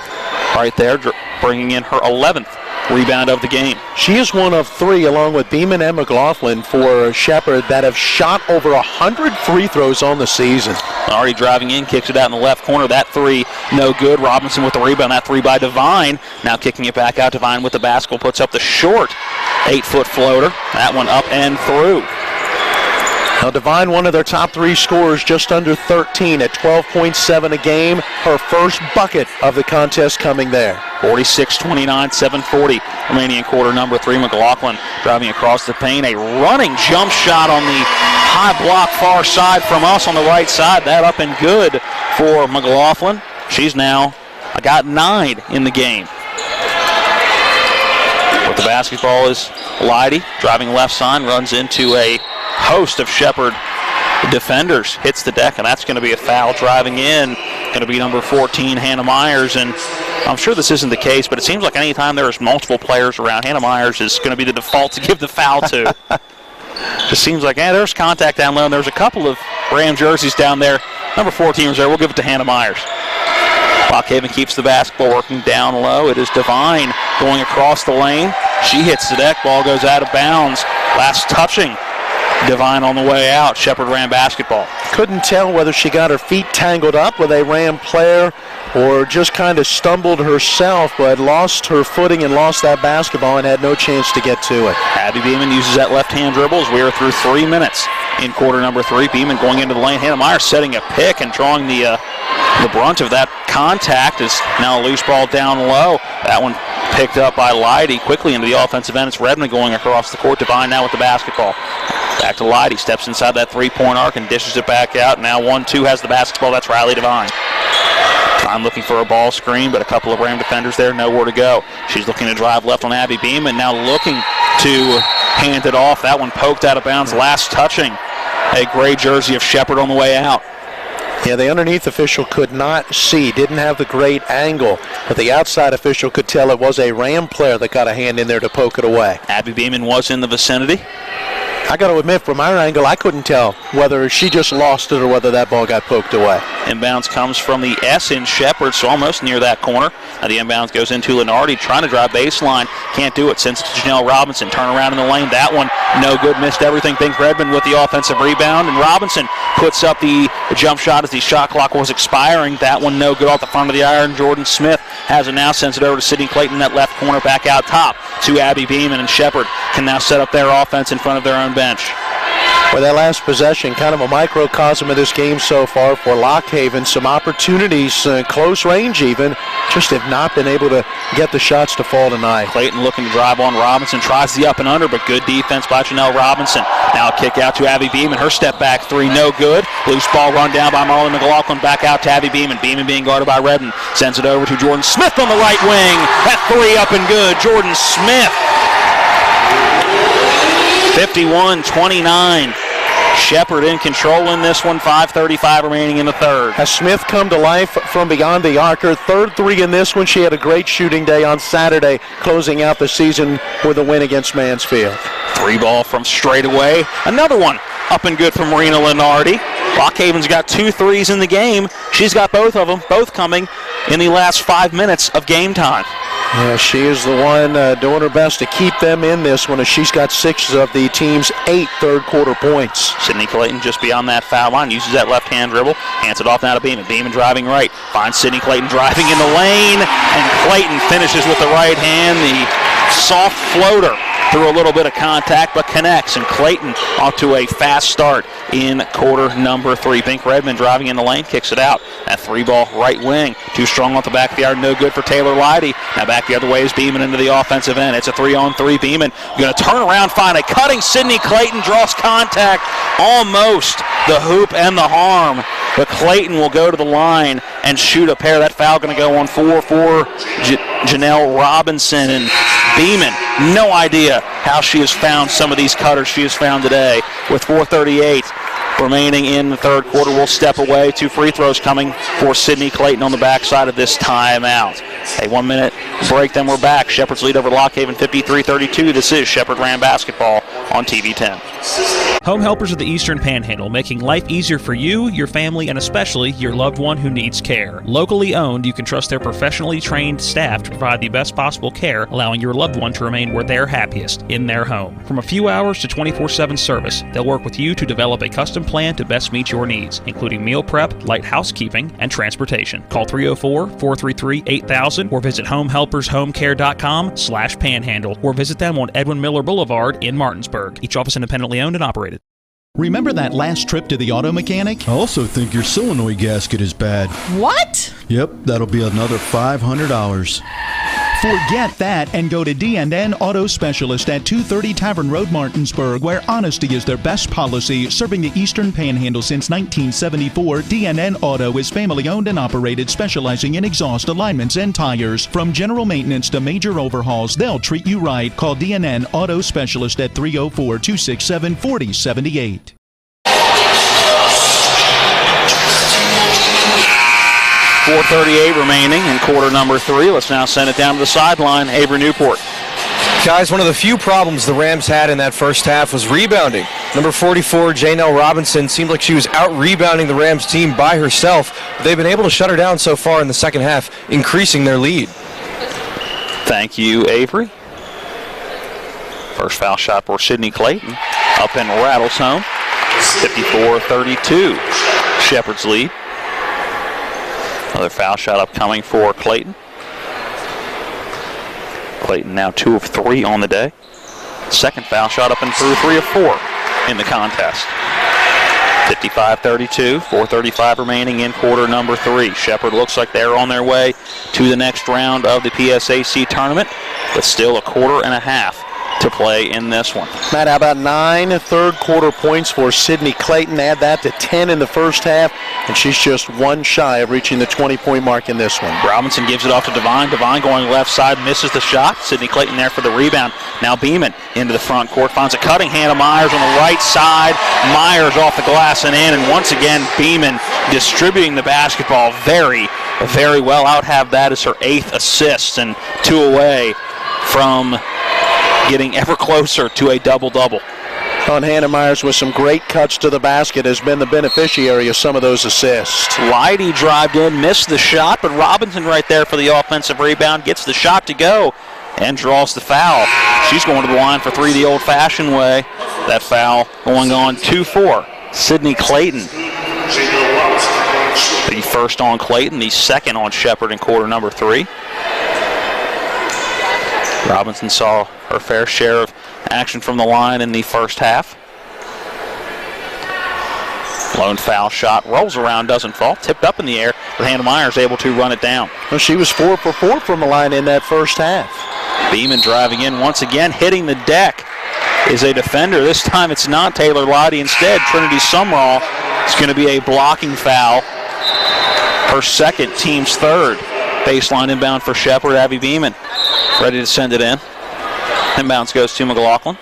right there bringing in her 11th rebound of the game. She is one of 3, along with Beeman and McLaughlin, for Shepherd that have shot over 100 free throws on the season. Already driving in, kicks it out in the left corner. That 3, no good. Robinson with the rebound. That 3 by Devine. Now kicking it back out. Devine with the basketball, puts up the short 8-foot floater. That one up and through. Now Devine, one of their top 3 scorers, just under 13 at 12.7 a game. Her first bucket of the contest coming there. 46-29, 7:40 remaining in quarter number 3. McLaughlin driving across the paint. A running jump shot on the high block far side from us on the right side. That up and good for McLaughlin. She's now got 9 in the game. With the basketball is Leidy, driving left side, runs into a host of Shepherd defenders, hits the deck, and that's going to be a foul. Driving in, going to be number 14, Hannah Myers, and I'm sure this isn't the case, but it seems like anytime there's multiple players around, Hannah Myers is going to be the default to give the foul to. Just seems like, there's contact down low, and there's a couple of Ram jerseys down there. Number 14 was there. We'll give it to Hannah Myers. Lock Haven keeps the basketball, working down low. It is Devine going across the lane. She hits the deck. Ball goes out of bounds. Last touching Devine on the way out. Shepherd Ram basketball. Couldn't tell whether she got her feet tangled up with a Ram player or just kind of stumbled herself, but lost her footing and lost that basketball and had no chance to get to it. Abby Beeman uses that left-hand dribble as we are through 3 minutes in quarter number 3. Beeman going into the lane. Hannah Meyer setting a pick and drawing the brunt of that contact. Is now a loose ball down low. That one picked up by Leidy quickly into the offensive end. It's Redmond going across the court. Devine now with the basketball. Back to Leidy. Steps inside that 3-point arc and dishes it back out. Now 1-2 has the basketball. That's Riley Devine. Devine looking for a ball screen, but a couple of Ram defenders there. Nowhere to go. She's looking to drive left on Abby Beeman. Now looking to hand it off. That one poked out of bounds. Last touching a gray jersey of Shepherd on the way out. Yeah, the underneath official could not see, didn't have the great angle, but the outside official could tell it was a Ram player that got a hand in there to poke it away. Abby Beeman was in the vicinity. I got to admit, from our angle, I couldn't tell whether she just lost it or whether that ball got poked away. Inbounds comes from the S in Shepherd, so almost near that corner. Now the inbounds goes into Lenardi, trying to drive baseline. Can't do it. Sends it to Janelle Robinson. Turn around in the lane. That one, no good. Missed everything. Bink Redmond with the offensive rebound. And Robinson puts up the jump shot as the shot clock was expiring. That one, no good off the front of the iron. Jordan Smith has it now. Sends it over to Sydney Clayton in that left corner. Back out top to Abby Beeman. And Shepherd can now set up their offense in front of their own bench. Well, that last possession, kind of a microcosm of this game so far for Lock Haven. Some opportunities, close range even, just have not been able to get the shots to fall tonight. Clayton looking to drive on Robinson, tries the up and under, but good defense by Janelle Robinson. Now a kick out to Abby Beeman. Her step back three, no good. Loose ball run down by Marlon McLaughlin. Back out to Abby Beeman. Beeman being guarded by Redden. Sends it over to Jordan Smith on the right wing. That three up and good. Jordan Smith. 51-29. Shepherd in control in this one. 5:35 remaining in the third. Has Smith come to life from beyond the arc? Her third three in this one. She had a great shooting day on Saturday, closing out the season with a win against Mansfield. Three ball from straight away. Another one up and good from Marina Lenardi. Lock Haven's got 2 threes in the game. She's got both of them, both coming in the last 5 minutes of game time. Yeah, she is the one doing her best to keep them in this one, as she's got 6 of the team's 8 third-quarter points. Sydney Clayton just beyond that foul line, uses that left-hand dribble, hands it off now to Beeman. Beeman driving right, finds Sydney Clayton driving in the lane, and Clayton finishes with the right hand. The soft floater through a little bit of contact, but connects, and Clayton off to a fast start in quarter number 3. Bink Redmond driving in the lane, kicks it out. That 3-ball right wing, too strong off the back of the yard, no good for Taylor Leidy. Now back the other way is Beeman into the offensive end. It's a 3-on-3. Beeman going to turn around, find a cutting Sydney Clayton, draws contact, almost the hoop and the harm. But Clayton will go to the line and shoot a pair. That foul going to go on 4 for Janelle Robinson. And Beeman, no idea how she has found some of these cutters she has found today. With 4:38 remaining in the third quarter, we'll step away. 2 free throws coming for Sydney Clayton on the backside of this timeout. A 1-minute break, then we're back. Shepherd's lead over Lock Haven 53-32. This is Shepherd Ram Basketball on TV 10. Home Helpers of the Eastern Panhandle, making life easier for you, your family, and especially your loved one who needs care. Locally owned, you can trust their professionally trained staff to provide the best possible care, allowing your loved one to remain where they're happiest, in their home. From a few hours to 24/7 service, they'll work with you to develop a custom plan to best meet your needs, including meal prep, light housekeeping, and transportation. Call 304-433-8000 or visit homehelpershomecare.com/panhandle or visit them on Edwin Miller Boulevard in Martinsburg. Each office independently owned and operated. Remember that last trip to the auto mechanic? I also think your solenoid gasket is bad. What? Yep, that'll be another $500. Forget that and go to D&N Auto Specialist at 230 Tavern Road, Martinsburg, where honesty is their best policy. Serving the Eastern Panhandle since 1974, D&N Auto is family-owned and operated, specializing in exhaust alignments and tires. From general maintenance to major overhauls, they'll treat you right. Call D&N Auto Specialist at 304-267-4078. 4:38 remaining in quarter number 3. Let's now send it down to the sideline. Avery Newport. Guys, one of the few problems the Rams had in that first half was rebounding. Number 44, Janelle Robinson, seemed like she was out-rebounding the Rams team by herself. But they've been able to shut her down so far in the second half, increasing their lead. Thank you, Avery. First foul shot for Sydney Clayton. Up and rattles home. 54-32. Shepherd's lead. Another foul shot upcoming for Clayton. Clayton now 2 of 3 on the day. Second foul shot up and through, 3 of 4 in the contest. 55-32, 4:35 remaining in quarter number 3. Shepherd looks like they're on their way to the next round of the PSAC tournament, but still a quarter and a half to play in this one. Matt, how about 9 third-quarter points for Sydney Clayton? Add that to 10 in the first half, and she's just 1 shy of reaching the 20-point mark in this one. Robinson gives it off to Devine. Devine going left side, misses the shot. Sydney Clayton there for the rebound. Now Beeman into the front court, finds a cutting hand of Myers on the right side. Myers off the glass and in, and once again Beeman distributing the basketball very, very well. I would have that as her 8th assist, and 2 away from getting ever closer to a double-double. On Hannah Myers with some great cuts to the basket, has been the beneficiary of some of those assists. Leidy drived in, missed the shot, but Robinson right there for the offensive rebound, gets the shot to go, and draws the foul. She's going to the line for three the old-fashioned way. That foul going on 2-4. Sydney Clayton. The first on Clayton, the second on Shepherd in quarter number 3. Robinson saw her fair share of action from the line in the first half. Lone foul shot, rolls around, doesn't fall. Tipped up in the air, but Hannah Myers able to run it down. Well, she was 4 for 4 from the line in that first half. Beeman driving in once again, hitting the deck is a defender. This time it's not Taylor Leidy. Instead, Trinity Sumrall. It's going to be a blocking foul. Her second, team's third. Baseline inbound for Shepherd. Abby Beeman ready to send it in. Inbounds goes to McLaughlin.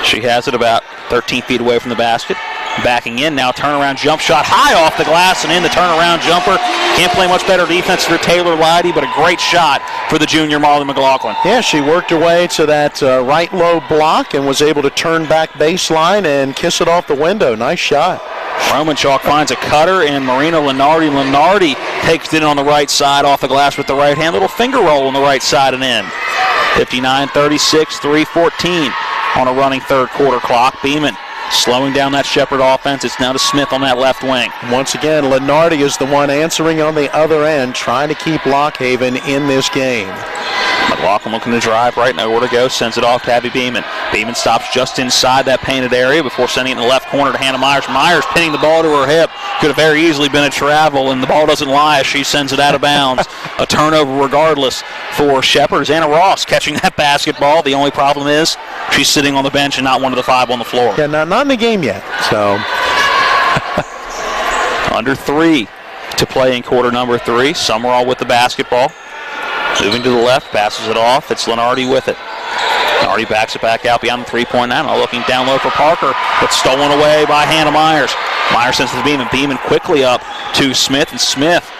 She has it about 13 feet away from the basket. Backing in now, turnaround jump shot high off the glass and in the turnaround jumper. Can't play much better defense for Taylor Leidy, but a great shot for the junior Marley McLaughlin. Yeah, she worked her way to that right low block and was able to turn back baseline and kiss it off the window. Nice shot. Romanchuk finds a cutter, and Marina Lenardi. Lenardi takes it on the right side off the glass with the right hand. Little finger roll on the right side and in. 59-36, 3:14 on a running third quarter clock. Beeman slowing down that Shepherd offense. It's now to Smith on that left wing. Once again, Lenardi is the one answering on the other end, trying to keep Lock Haven in this game. McLaughlin looking to drive, right, nowhere to go, sends it off to Abby Beeman. Beeman stops just inside that painted area before sending it in the left corner to Hannah Myers. Myers pinning the ball to her hip. Could have very easily been a travel, and the ball doesn't lie as she sends it out of bounds. A turnover regardless for Shepherd. Anna Ross catching that basketball. The only problem is she's sitting on the bench and not one of the 5 on the floor. Yeah, not in the game yet. So under 3 to play in quarter number 3. Summerall with the basketball. Moving to the left, passes it off. It's Lenardi with it. Lenardi backs it back out beyond the three-point line. Looking down low for Parker, but stolen away by Hannah Myers. Myers sends it to Beeman. Beeman quickly up to Smith, and Smith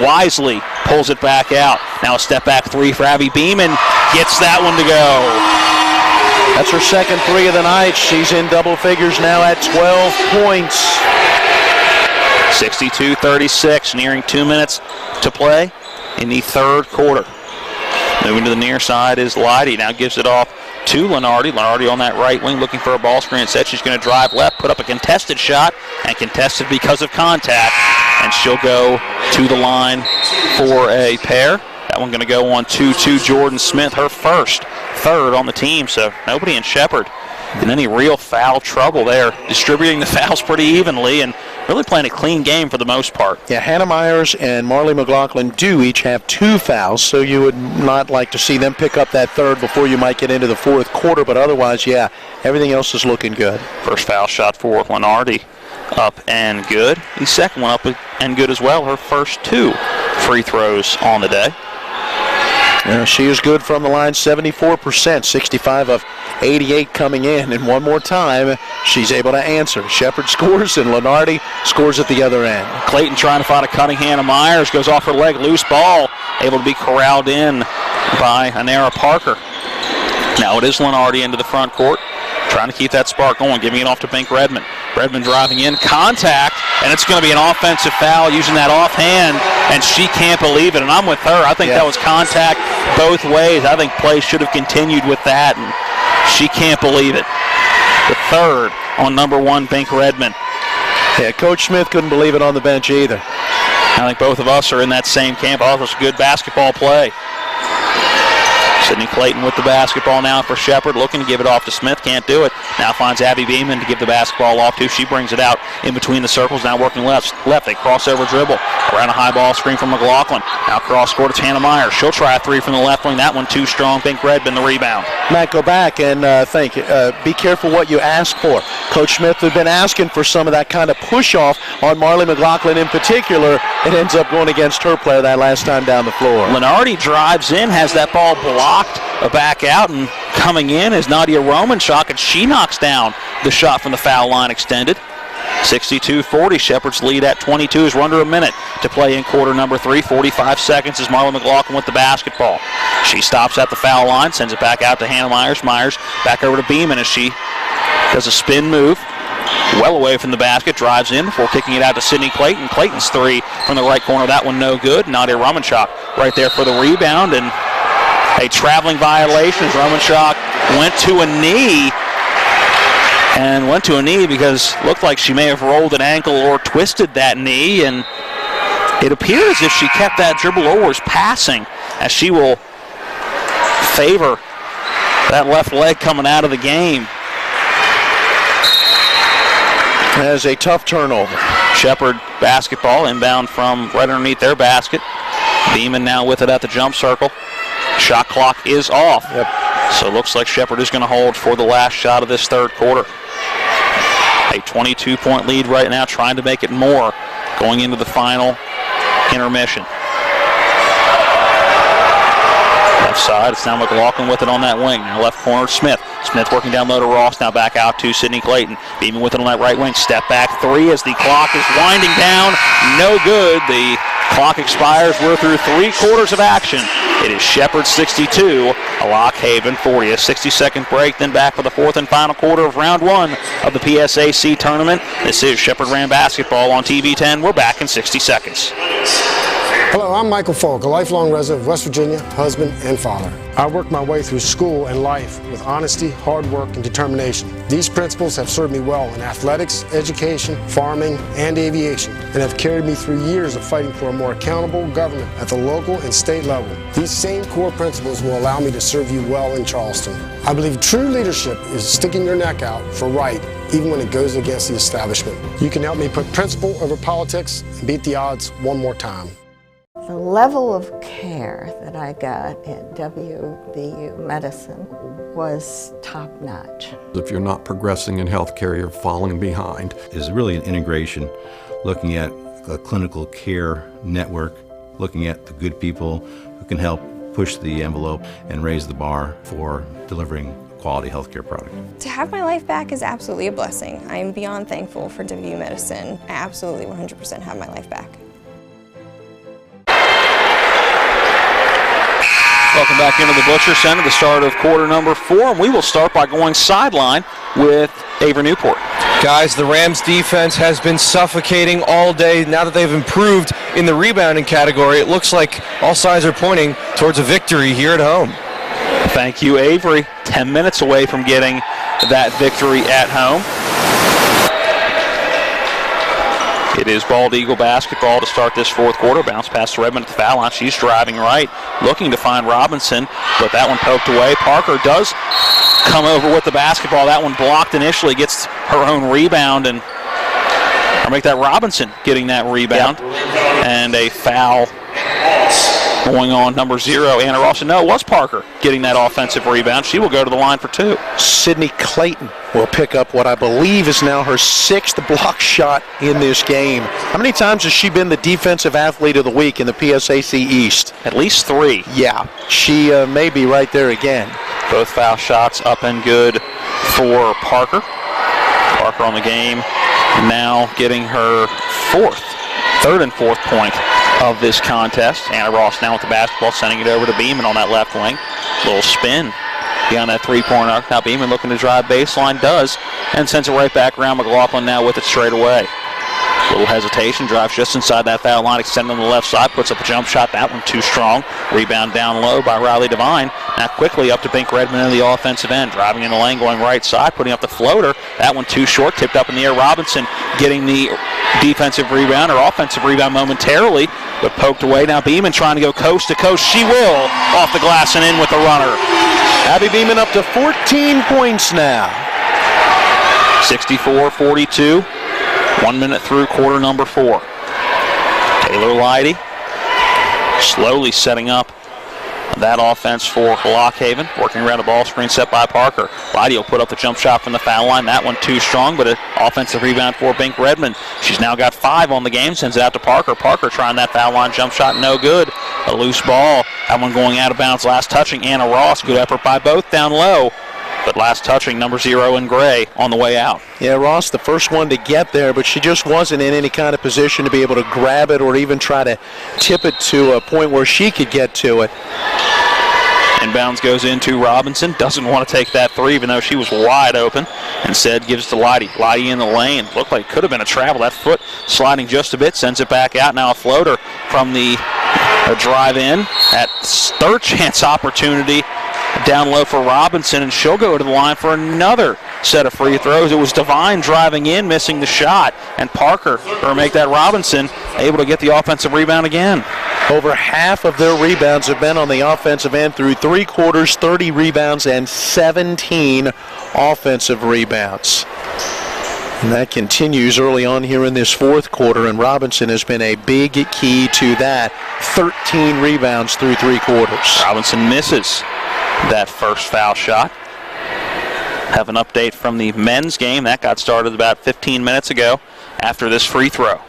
wisely pulls it back out. Now a step back 3 for Abby Beeman. Gets that one to go. That's her second 3 of the night. She's in double figures now at 12 points. 62-36, nearing 2 minutes to play in the third quarter. Moving to the near side is Leidy. Now gives it off to Lenardi. Lenardi on that right wing looking for a ball screen. Instead, she's going to drive left, put up a contested shot, and contested because of contact. And she'll go to the line for a pair. That one going to go on to Jordan Smith, her first, third on the team. So nobody in Shepherd in any real foul trouble there. Distributing the fouls pretty evenly and really playing a clean game for the most part. Yeah, Hannah Myers and Marley McLaughlin do each have 2 fouls, so you would not like to see them pick up that third before you might get into the fourth quarter, but otherwise, yeah, everything else is looking good. First foul shot for Lenardi, up and good. The second one up and good as well. Her first 2 free throws on the day. Yeah, she is good from the line, 74%, 65 of 88 coming in. And one more time, she's able to answer. Shepherd scores, and Lenardi scores at the other end. Clayton trying to find a cutting Hannah Myers. Goes off her leg, loose ball. Able to be corralled in by Anara Parker. Now it is Lenardi into the front court. Trying to keep that spark going, giving it off to Bink Redmond. Redmond driving in, contact, and it's going to be an offensive foul using that offhand, and she can't believe it, and I'm with her. I think that was contact both ways. I think play should have continued with that, and she can't believe it. The third on number 1, Bink Redmond. Yeah, Coach Smith couldn't believe it on the bench either. I think both of us are in that same camp. Also, it's good basketball play. Sydney Clayton with the basketball now for Shepherd, looking to give it off to Smith, can't do it. Now finds Abby Beeman to give the basketball off to. She brings it out in between the circles, now working left. They crossover dribble. Around a high ball screen from McLaughlin. Now cross court, it's Hannah Myers. She'll try a 3 from the left wing. That one too strong. Bink Redmond the rebound. Matt, go back and think. Be careful what you ask for. Coach Smith has been asking for some of that kind of push-off on Marley McLaughlin in particular. It ends up going against her player that last time down the floor. Lenardi drives in, has that ball blocked, back out, and coming in is Nadia Romanchuk, and she knocks down the shot from the foul line extended. 62-40, Shepherd's lead at 22 as we're under a minute to play in quarter number 3. 45 seconds as Marlon McLaughlin with the basketball. She stops at the foul line, sends it back out to Hannah Myers. Myers back over to Beeman as she does a spin move, well away from the basket, drives in before kicking it out to Sydney Clayton. Clayton's three from the right corner, that one no good. Nadia Romanchuk right there for the rebound, and a traveling violation as Romanchuk went to a knee. And went to a knee because it looked like she may have rolled an ankle or twisted that knee, and it appears as if she kept that dribble or was passing, as she will favor that left leg coming out of the game. As a tough turnover. Shepherd basketball inbound from right underneath their basket. Beeman now with it at the jump circle. Shot clock is off. Yep. So it looks like Shepherd is going to hold for the last shot of this third quarter. A 22-point lead right now, trying to make it more going into the final intermission. Left side, it's now McLaughlin with it on that wing. Now left corner, Smith. Smith working down low to Ross, now back out to Sydney Clayton. Beeman with it on that right wing. Step back three as the clock is winding down. No good. The clock expires. We're through 3/4 of action. It is Shepherd 62, Lock Haven 40. A 60-second break, then back for the fourth and final quarter of round one of the PSAC tournament. This is Shepherd Ram Basketball on TV 10. We're back in 60 seconds. Hello, I'm Michael Falk, a lifelong resident of West Virginia, husband and father. I worked my way through school and life with honesty, hard work, and determination. These principles have served me well in athletics, education, farming, and aviation, and have carried me through years of fighting for a more accountable government at the local and state level. These same core principles will allow me to serve you well in Charleston. I believe true leadership is sticking your neck out for right, even when it goes against the establishment. You can help me put principle over politics and beat the odds one more time. The level of care that I got at WVU Medicine was top-notch. If you're not progressing in healthcare, you're falling behind. Is really an integration, looking at a clinical care network, looking at the good people who can help push the envelope and raise the bar for delivering quality healthcare product. To have my life back is absolutely a blessing. I am beyond thankful for WVU Medicine. I absolutely 100% have my life back. Welcome back into the Butcher Center, the start of quarter number 4, and we will start by going sideline with Avery Newport. Guys, the Rams defense has been suffocating all day. Now that they've improved in the rebounding category, it looks like all signs are pointing towards a victory here at home. Thank you, Avery. 10 minutes away from getting that victory at home. It is Bald Eagle basketball to start this fourth quarter. Bounce pass to Redmond at the foul line. She's driving right, looking to find Robinson, but that one poked away. Parker does come over with the basketball. That one blocked initially, gets her own rebound, and I'll make that Robinson getting that rebound. Yep. And a foul going on number 0, Anna Ross. No, it was Parker getting that offensive rebound. She will go to the line for 2. Sydney Clayton will pick up what I believe is now her 6th block shot in this game. How many times has she been the defensive athlete of the week in the PSAC East? At least 3. Yeah, she may be right there again. Both foul shots up and good for Parker. Parker on the game now getting her 3rd and 4th point of this contest. Anna Ross now with the basketball, sending it over to Beeman on that left wing. Little spin beyond that three-point arc. Now Beeman looking to drive baseline, does, and sends it right back around. McLaughlin now with it straight away. Little hesitation, drives just inside that foul line, extending on the left side, puts up a jump shot. That one too strong. Rebound down low by Riley Devine. Now quickly up to Bink Redmond in the offensive end, driving in the lane, going right side, putting up the floater. That one too short, tipped up in the air. Robinson getting the defensive rebound, or offensive rebound momentarily, but poked away. Now Beeman trying to go coast to coast. She will, off the glass and in with the runner. Abby Beeman up to 14 points now. 64-42. 1 minute through quarter number 4. Taylor Leidy slowly setting up that offense for Lock Haven, working around a ball screen set by Parker. Leidy will put up the jump shot from the foul line. That one too strong, but an offensive rebound for Bink Redmond. She's now got 5 on the game, sends it out to Parker. Parker trying that foul line jump shot, no good. A loose ball, that one going out of bounds. Last touching Anna Ross. Good effort by both down low, but last touching number 0 in gray on the way out. Yeah, Ross, the first one to get there, but she just wasn't in any kind of position to be able to grab it or even try to tip it to a point where she could get to it. Inbounds goes into Robinson. Doesn't want to take that three, even though she was wide open. Instead, gives to Leidy. Leidy in the lane. Looked like it could have been a travel. That foot sliding just a bit. Sends it back out. Now a floater from the drive in. That third chance opportunity down low for Robinson, and she'll go to the line for another set of free throws. It was Devine driving in, missing the shot, and Parker, or make that Robinson, able to get the offensive rebound again. Over half of their rebounds have been on the offensive end through 3 quarters, 30 rebounds and 17 offensive rebounds. And that continues early on here in this fourth quarter, and Robinson has been a big key to that. 13 rebounds through 3 quarters. Robinson misses that first foul shot. Have an update from the men's game. That got started about 15 minutes ago after this free throw.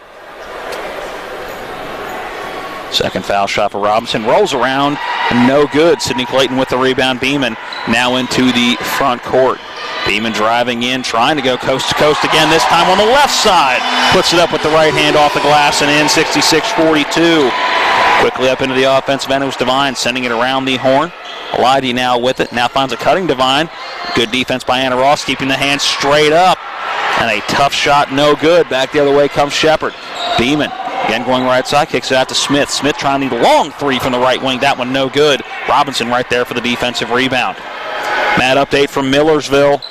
Second foul shot for Robinson. Rolls around, no good. Sydney Clayton with the rebound. Beeman now into the front court. Beeman driving in, trying to go coast to coast again, this time on the left side. Puts it up with the right hand off the glass and in, 66-42. Quickly up into the offensive end, it was Devine sending it around the horn. Leidy now with it, now finds a cutting Devine. Good defense by Anna Ross, keeping the hand straight up. And a tough shot, no good. Back the other way comes Shepard. Beeman, again going right side, kicks it out to Smith. Smith trying the long three from the right wing, that one no good. Robinson right there for the defensive rebound. Mad update from Millersville.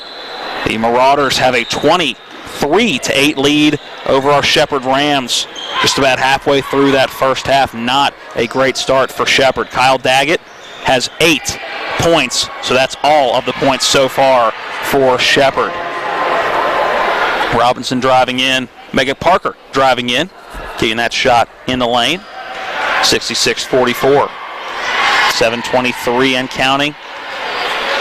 The Marauders have a 23-8 lead over our Shepherd Rams. Just about halfway through that first half. Not a great start for Shepherd. Kyle Daggett has 8 points, so that's all of the points so far for Shepherd. Robinson driving in. Megan Parker driving in. Kicking that shot in the lane. 66-44. 7:23 and counting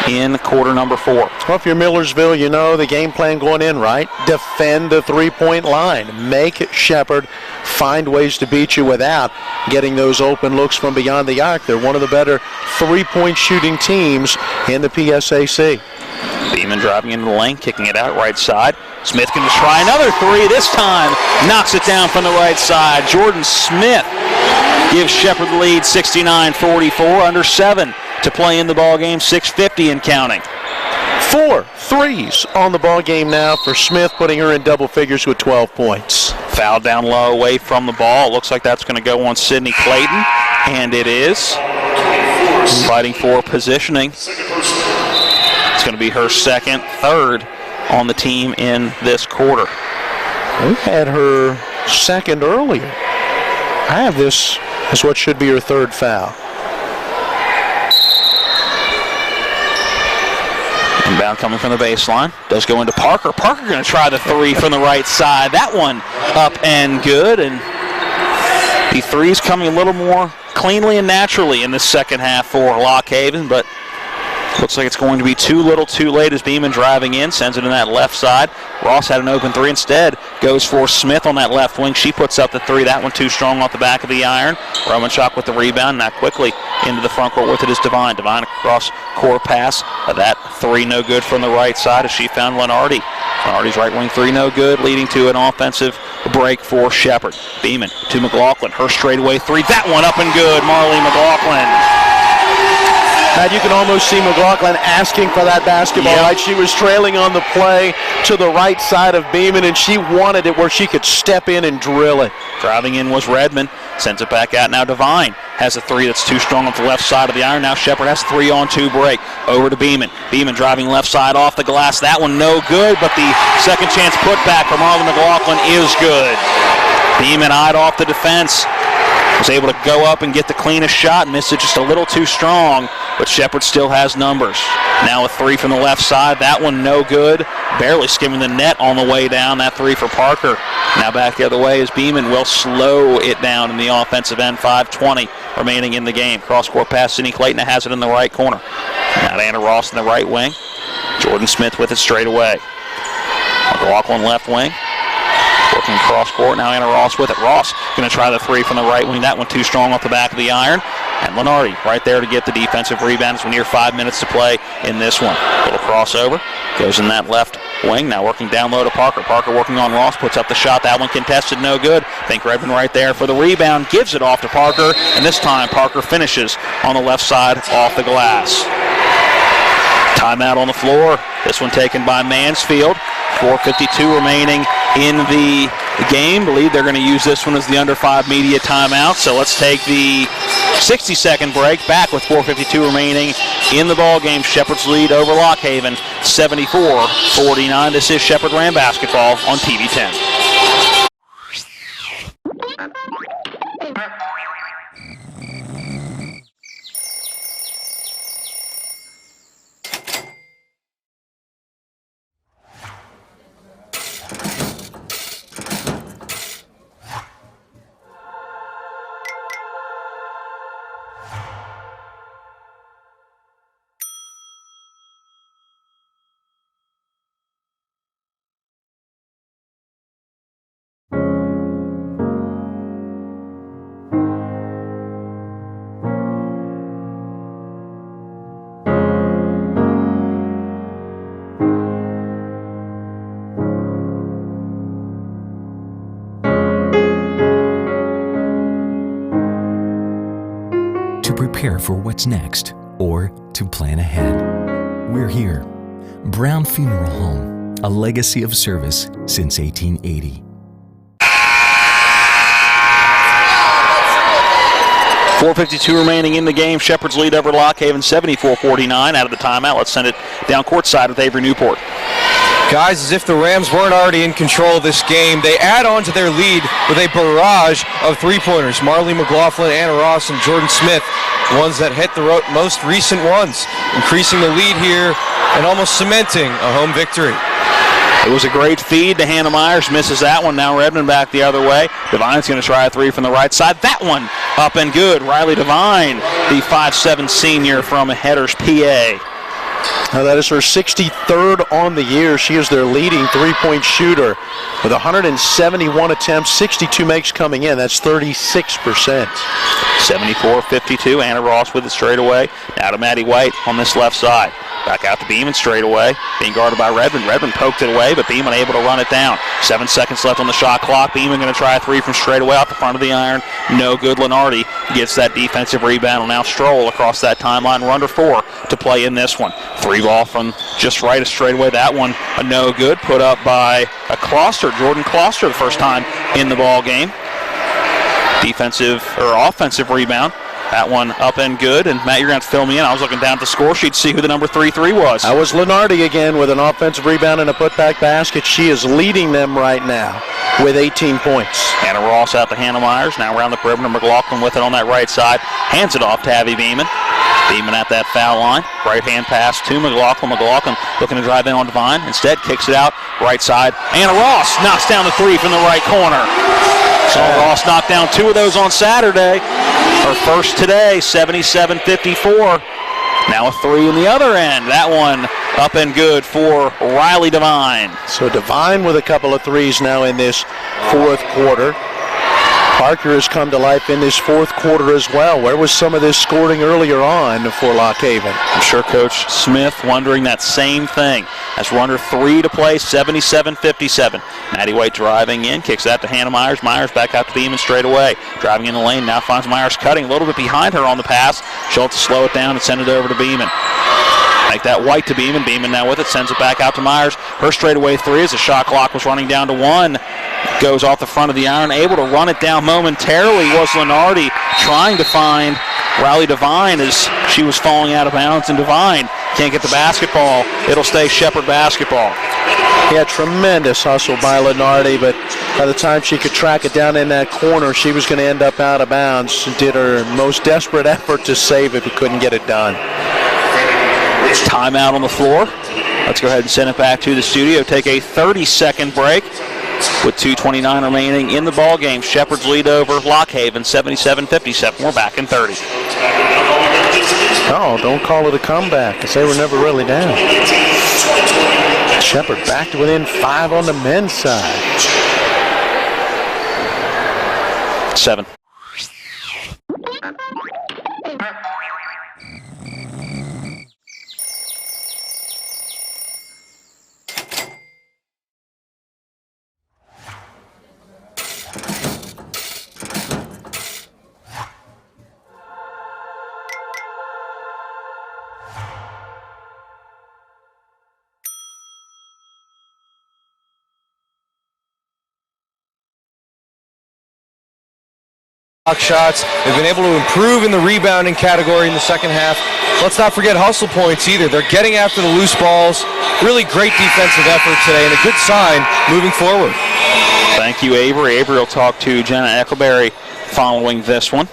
in quarter number 4. Well, if you're Millersville, you know the game plan going in, right? Defend the three-point line. Make Shepherd find ways to beat you without getting those open looks from beyond the arc. They're one of the better three-point shooting teams in the PSAC. Beeman driving into the lane, kicking it out right side. Smith going to try another three. This time knocks it down from the right side. Jordan Smith gives Shepherd the lead, 69-44, under 7 to play in the ball game, 6:50 and counting. 4 threes on the ball game now for Smith, putting her in double figures with 12 points. Foul down low away from the ball. Looks like that's going to go on Sydney Clayton, and it is. Fighting for positioning. It's going to be her second, third on the team in this quarter. We had her second earlier. I have this as what should be her third foul. Inbound coming from the baseline. Does go into Parker. Parker going to try the three from the right side. That one up and good. And the threes coming a little more cleanly and naturally in the second half for Lock Haven, but looks like it's going to be too little too late as Beeman driving in, sends it in that left side. Ross had an open three, instead goes for Smith on that left wing. She puts up the three, that one too strong off the back of the iron. Romanchuk with the rebound, now quickly into the front court with it is Devine. Devine across core pass, that three no good from the right side as she found Lenardi. Lenardi's right wing three no good, leading to an offensive break for Shepherd. Beeman to McLaughlin, her straightaway three, that one up and good, Marley McLaughlin. Now you can almost see McLaughlin asking for that basketball, right? She was trailing on the play to the right side of Beeman, and she wanted it where she could step in and drill it. Driving in was Redmond. Sends it back out. Now Devine has a three that's too strong off the left side of the iron. Now Shepherd has 3-on-2 break. Over to Beeman. Beeman driving left side off the glass. That one no good, but the second chance putback from Marlon McLaughlin is good. Beeman eyed off the defense. Was able to go up and get the cleanest shot. Missed it just a little too strong, but Shepherd still has numbers. Now a three from the left side. That one no good. Barely skimming the net on the way down. That three for Parker. Now back the other way as Beeman will slow it down in the offensive end. 5:20 remaining in the game. Cross-court pass. Sidney Clayton has it in the right corner. Now to Anna Ross in the right wing. Jordan Smith with it straight away. McLaughlin left wing. Working cross court. Now Anna Ross with it. Ross going to try the three from the right wing. That one too strong off the back of the iron. And Lenardi right there to get the defensive rebound as we near 5 minutes to play in this one. Little crossover. Goes in that left wing. Now working down low to Parker. Parker working on Ross, puts up the shot. That one contested, no good. Think Redmond right there for the rebound, gives it off to Parker, and this time Parker finishes on the left side off the glass. Timeout on the floor. This one taken by Mansfield. 4:52 remaining in the game. Believe they're going to use this one as the under 5 media timeout. So let's take the 60-second break. Back with 4:52 remaining in the ball game. Shepherd's lead over Lock Haven, 74-49. This is Shepherd Ram basketball on TV 10. Prepare for what's next or to plan ahead. We're here. Brown Funeral Home, a legacy of service since 1880. 4:52 remaining in the game. Shepherd's lead over Lock Haven, 74-49. Out of the timeout, let's send it down courtside with Avery Newport. Guys, as if the Rams weren't already in control of this game, they add on to their lead with a barrage of three-pointers. Marley McLaughlin, Anna Ross, and Jordan Smith, ones that hit the most recent ones, increasing the lead here and almost cementing a home victory. It was a great feed to Hannah Myers, misses that one. Now Redmond back the other way. Devine's going to try a three from the right side. That one up and good. Riley Devine, the 5'7" senior from Headers, PA. Now that is her 63rd on the year. She is their leading three-point shooter with 171 attempts, 62 makes coming in. That's 36%. 74-52. Anna Ross with it straight away. Now to Maddie White on this left side. Back out to Beeman straight away. Being guarded by Redmond. Redmond poked it away, but Beeman able to run it down. 7 seconds left on the shot clock. Beeman going to try a three from straight away off the front of the iron. No good. Lenardi gets that defensive rebound. Will now stroll across that timeline. We're under 4 to play in this one. Three ball from just right of straight away. That one a no good. Put up by a Closter, Jordan Closter, the first time in the ball game. Defensive or offensive rebound. That one up and good. And Matt, you're going to have to fill me in. I was looking down at the score sheet to see who the number 3-3 was. That was Lenardi again with an offensive rebound and a putback basket. She is leading them right now with 18 points. Anna Ross out to Hannah Myers. Now around the perimeter. McLaughlin with it on that right side. Hands it off to Abby Beeman. Beeman at that foul line. Right hand pass to McLaughlin. McLaughlin looking to drive in on Devine. Instead kicks it out right side. Anna Ross knocks down the three from the right corner. So Ross knocked down 2 of those on Saturday. Her first today, 77-54. Now a three in the other end. That one up and good for Riley Devine. So Devine with a couple of threes now in this fourth quarter. Parker has come to life in this fourth quarter as well. Where was some of this scoring earlier on for Lock Haven? I'm sure Coach Smith wondering that same thing. As we're under 3 to play, 77-57. Maddie White driving in, kicks that to Hannah Myers. Myers back out to Beeman straight away. Driving in the lane, now finds Myers cutting a little bit behind her on the pass. She'll have to slow it down and send it over to Beeman. Make that White to Beeman. Beeman now with it, sends it back out to Myers. Her straightaway three as the shot clock was running down to 1. Goes off the front of the iron. Able to run it down momentarily was Lenardi, trying to find Riley Devine as she was falling out of bounds, and Devine can't get the basketball. It'll stay Shepherd basketball. Yeah, tremendous hustle by Lenardi, but by the time she could track it down in that corner, she was going to end up out of bounds. She did her most desperate effort to save it, but couldn't get it done. Timeout on the floor. Let's go ahead and send it back to the studio. Take a 30-second break with 2:29 remaining in the ball game. Shepherd's lead over Lock Haven, 77-57. We're back in 30. Oh, don't call it a comeback, because they were never really down. Shepherd back to within 5 on the men's side. 7. block shots. They've been able to improve in the rebounding category in the second half. Let's not forget hustle points either. They're getting after the loose balls. Really great defensive effort today and a good sign moving forward. Thank you, Avery. Avery will talk to Jenna Eckleberry following this one.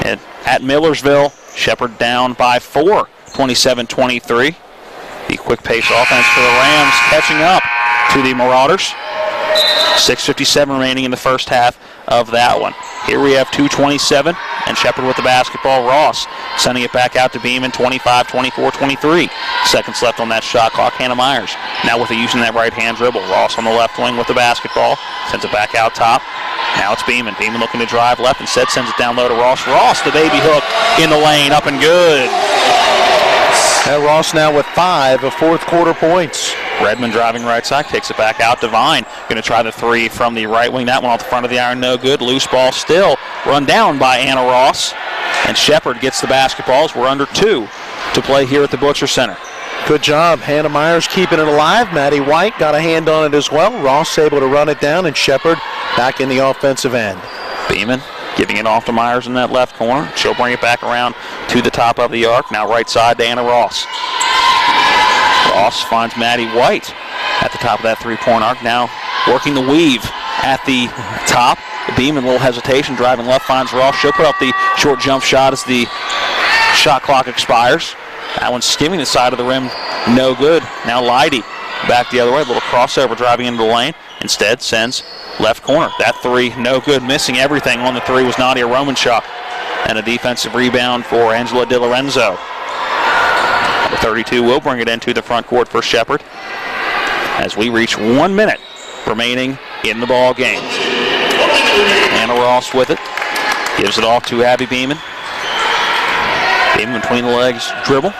And at Millersville, Shepherd down by 4, 27-23. The quick pace offense for the Rams catching up to the Marauders. 6:57 remaining in the first half of that one. Here we have 2:27 and Shepherd with the basketball. Ross sending it back out to Beeman, 25, 24, 23. Seconds left on that shot clock. Hannah Myers now with using that right-hand dribble. Ross on the left wing with the basketball. Sends it back out top. Now it's Beeman. Beeman looking to drive left. Instead sends it down low to Ross. Ross, the baby hook in the lane, up and good. And Ross now with 5 of fourth quarter points. Redmond driving right side, kicks it back out. Devine going to try the three from the right wing. That one off the front of the iron, no good. Loose ball still run down by Anna Ross. And Shepherd gets the basketballs. We're under 2 to play here at the Butcher Center. Good job. Hannah Myers keeping it alive. Maddie White got a hand on it as well. Ross able to run it down, and Shepherd back in the offensive end. Beeman giving it off to Myers in that left corner. She'll bring it back around to the top of the arc. Now right side to Anna Ross. Ross finds Maddie White at the top of that three-point arc. Now working the weave at the top. Beeman, a little hesitation, driving left, finds Ross. She'll put up the short jump shot as the shot clock expires. That one's skimming the side of the rim, no good. Now Leidy back the other way, a little crossover driving into the lane. Instead sends left corner. That three, no good. Missing everything on the three was Nadia Romanchuk. And a defensive rebound for Angela DiLorenzo. The 32 will bring it into the front court for Shepherd as we reach 1 minute remaining in the ball game. Anna Ross with it. Gives it off to Abby Beeman. Beeman between the legs, dribble.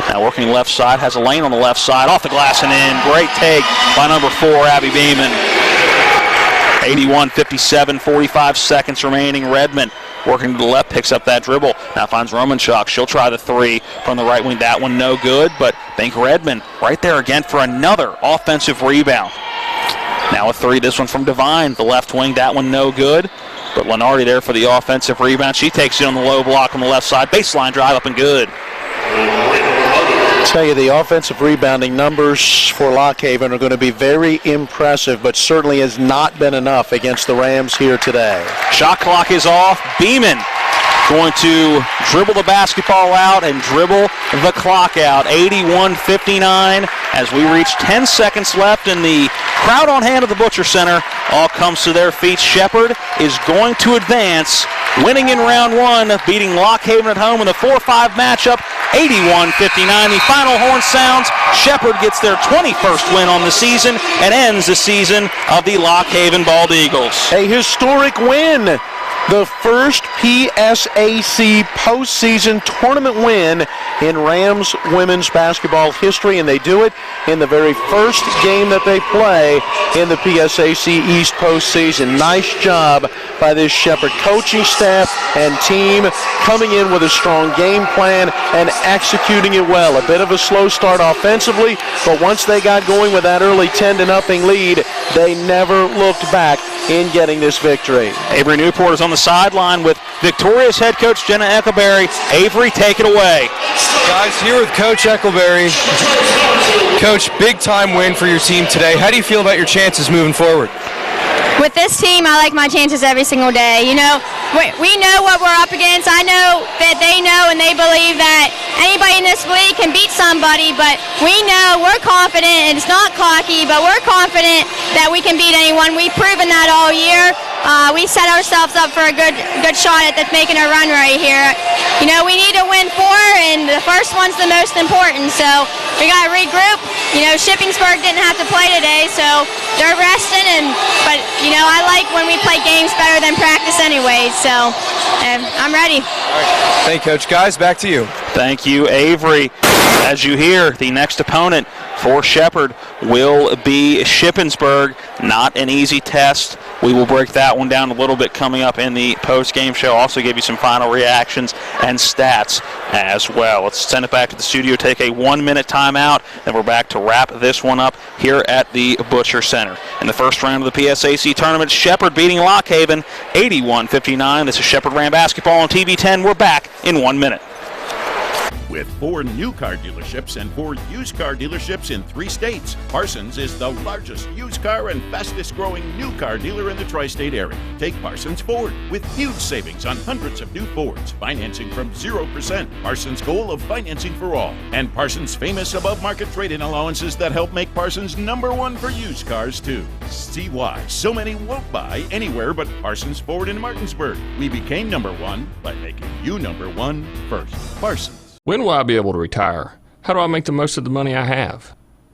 Now working left side, has a lane on the left side, off the glass and in. Great take by number 4, Abby Beeman. 81-57, 45 seconds remaining. Redmond working to the left, picks up that dribble. Now finds Romanchuk. She'll try the three from the right wing. That one no good, but Bank Redmond right there again for another offensive rebound. Now a three, this one from Devine, the left wing. That one no good, but Lenardi there for the offensive rebound. She takes it on the low block on the left side. Baseline drive up and good. Tell you, the offensive rebounding numbers for Lock Haven are going to be very impressive, but certainly has not been enough against the Rams here today. Shot clock is off. Beeman going to dribble the basketball out and dribble the clock out. 81-59 as we reach 10 seconds left, and the crowd on hand at the Butcher Center all comes to their feet. Shepherd is going to advance, winning in round 1, beating Lock Haven at home in the 4-5 matchup, 81-59. The final horn sounds. Shepherd gets their 21st win on the season and ends the season of the Lock Haven Bald Eagles. A historic win. The first PSAC postseason tournament win in Rams women's basketball history, and they do it in the very first game that they play in the PSAC East postseason. Nice job by this Shepherd coaching staff and team, coming in with a strong game plan and executing it well. A bit of a slow start offensively, but once they got going with that early 10-0 lead, they never looked back in getting this victory. Avery Newport is on the sideline with victorious head coach Jenna Eckleberry. Avery, take it away. Guys, here with Coach Eckleberry. Coach, big time win for your team today. How do you feel about your chances moving forward? With this team, I like my chances every single day. You know, we know what we're up against. I know that they know and they believe that anybody in this league can beat somebody, but we know, we're confident, and it's not cocky, but we're confident that we can beat anyone. We've proven that all year. We set ourselves up for a good shot at making a run right here. You know, we need to win 4, and the first one's the most important, so we got to regroup. You know, Shippensburg didn't have to play today, so they're resting, but you know, I like when we play games better than practice anyway, so I'm ready. All right. Thank you, Coach. Guys, back to you. Thank you, Avery. As you hear, the next opponent for Shepherd will be Shippensburg. Not an easy test We will break that one down a little bit coming up in the post-game show. Also give you some final reactions and stats as well. Let's send it back to the studio, take a 1-minute timeout, then we're back to wrap this one up here at the Butcher Center. In the first round of the PSAC tournament, Shepherd beating Lock Haven 81-59. This is Shepherd Ram Basketball on TV 10. We're back in 1 minute. With 4 new car dealerships and 4 used car dealerships in 3 states, Parsons is the largest used car and fastest growing new car dealer in the tri-state area. Take Parsons Ford with huge savings on hundreds of new Fords, financing from 0%, Parsons' goal of financing for all, and Parsons' famous above-market trade-in allowances that help make Parsons #1 for used cars too. See why so many won't buy anywhere but Parsons Ford in Martinsburg. We became #1 by making you #1 first. Parsons. When will I be able to retire? How do I make the most of the money I have?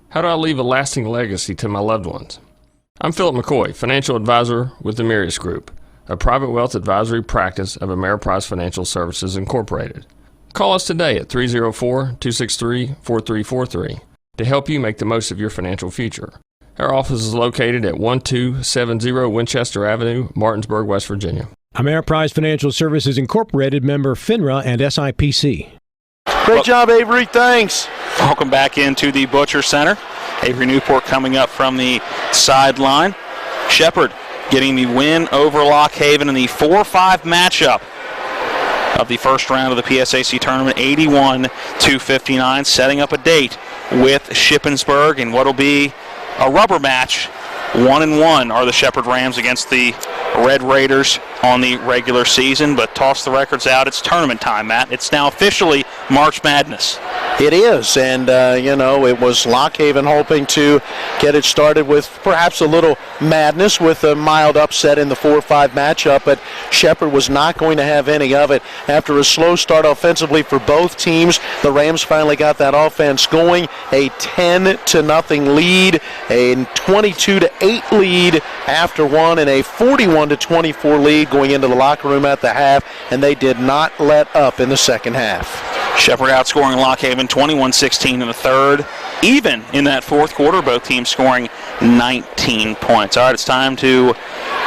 How do I leave a lasting legacy to my loved ones? I'm Philip McCoy, financial advisor with the Mirius Group, a private wealth advisory practice of Ameriprise Financial Services Incorporated. Call us today at 304-263-4343 to help you make the most of your financial future. Our office is located at 1270 Winchester Avenue, Martinsburg, West Virginia. Ameriprise Financial Services Incorporated, member FINRA and SIPC. Great job, Avery. Thanks. Welcome back into the Butcher Center. Avery Newport coming up from the sideline. Shepherd getting the win over Lock Haven in the 4-5 matchup of the first round of the PSAC tournament, 81-59, setting up a date with Shippensburg in what will be a rubber match. 1-1 are the Shepherd Rams against the Red Raiders on the regular season, but toss the records out. It's tournament time, Matt. It's now officially March Madness. It is, and, it was Lock Haven hoping to get it started with perhaps a little madness with a mild upset in the 4-5 matchup, but Shepherd was not going to have any of it. After a slow start offensively for both teams, the Rams finally got that offense going. A 10-0 lead, a 22-8 lead after one, and a 41-24 lead going into the locker room at the half, and they did not let up in the second half. Shepherd outscoring Lock Haven 21-16 in the third. Even in that fourth quarter, both teams scoring 19 points. All right, it's time to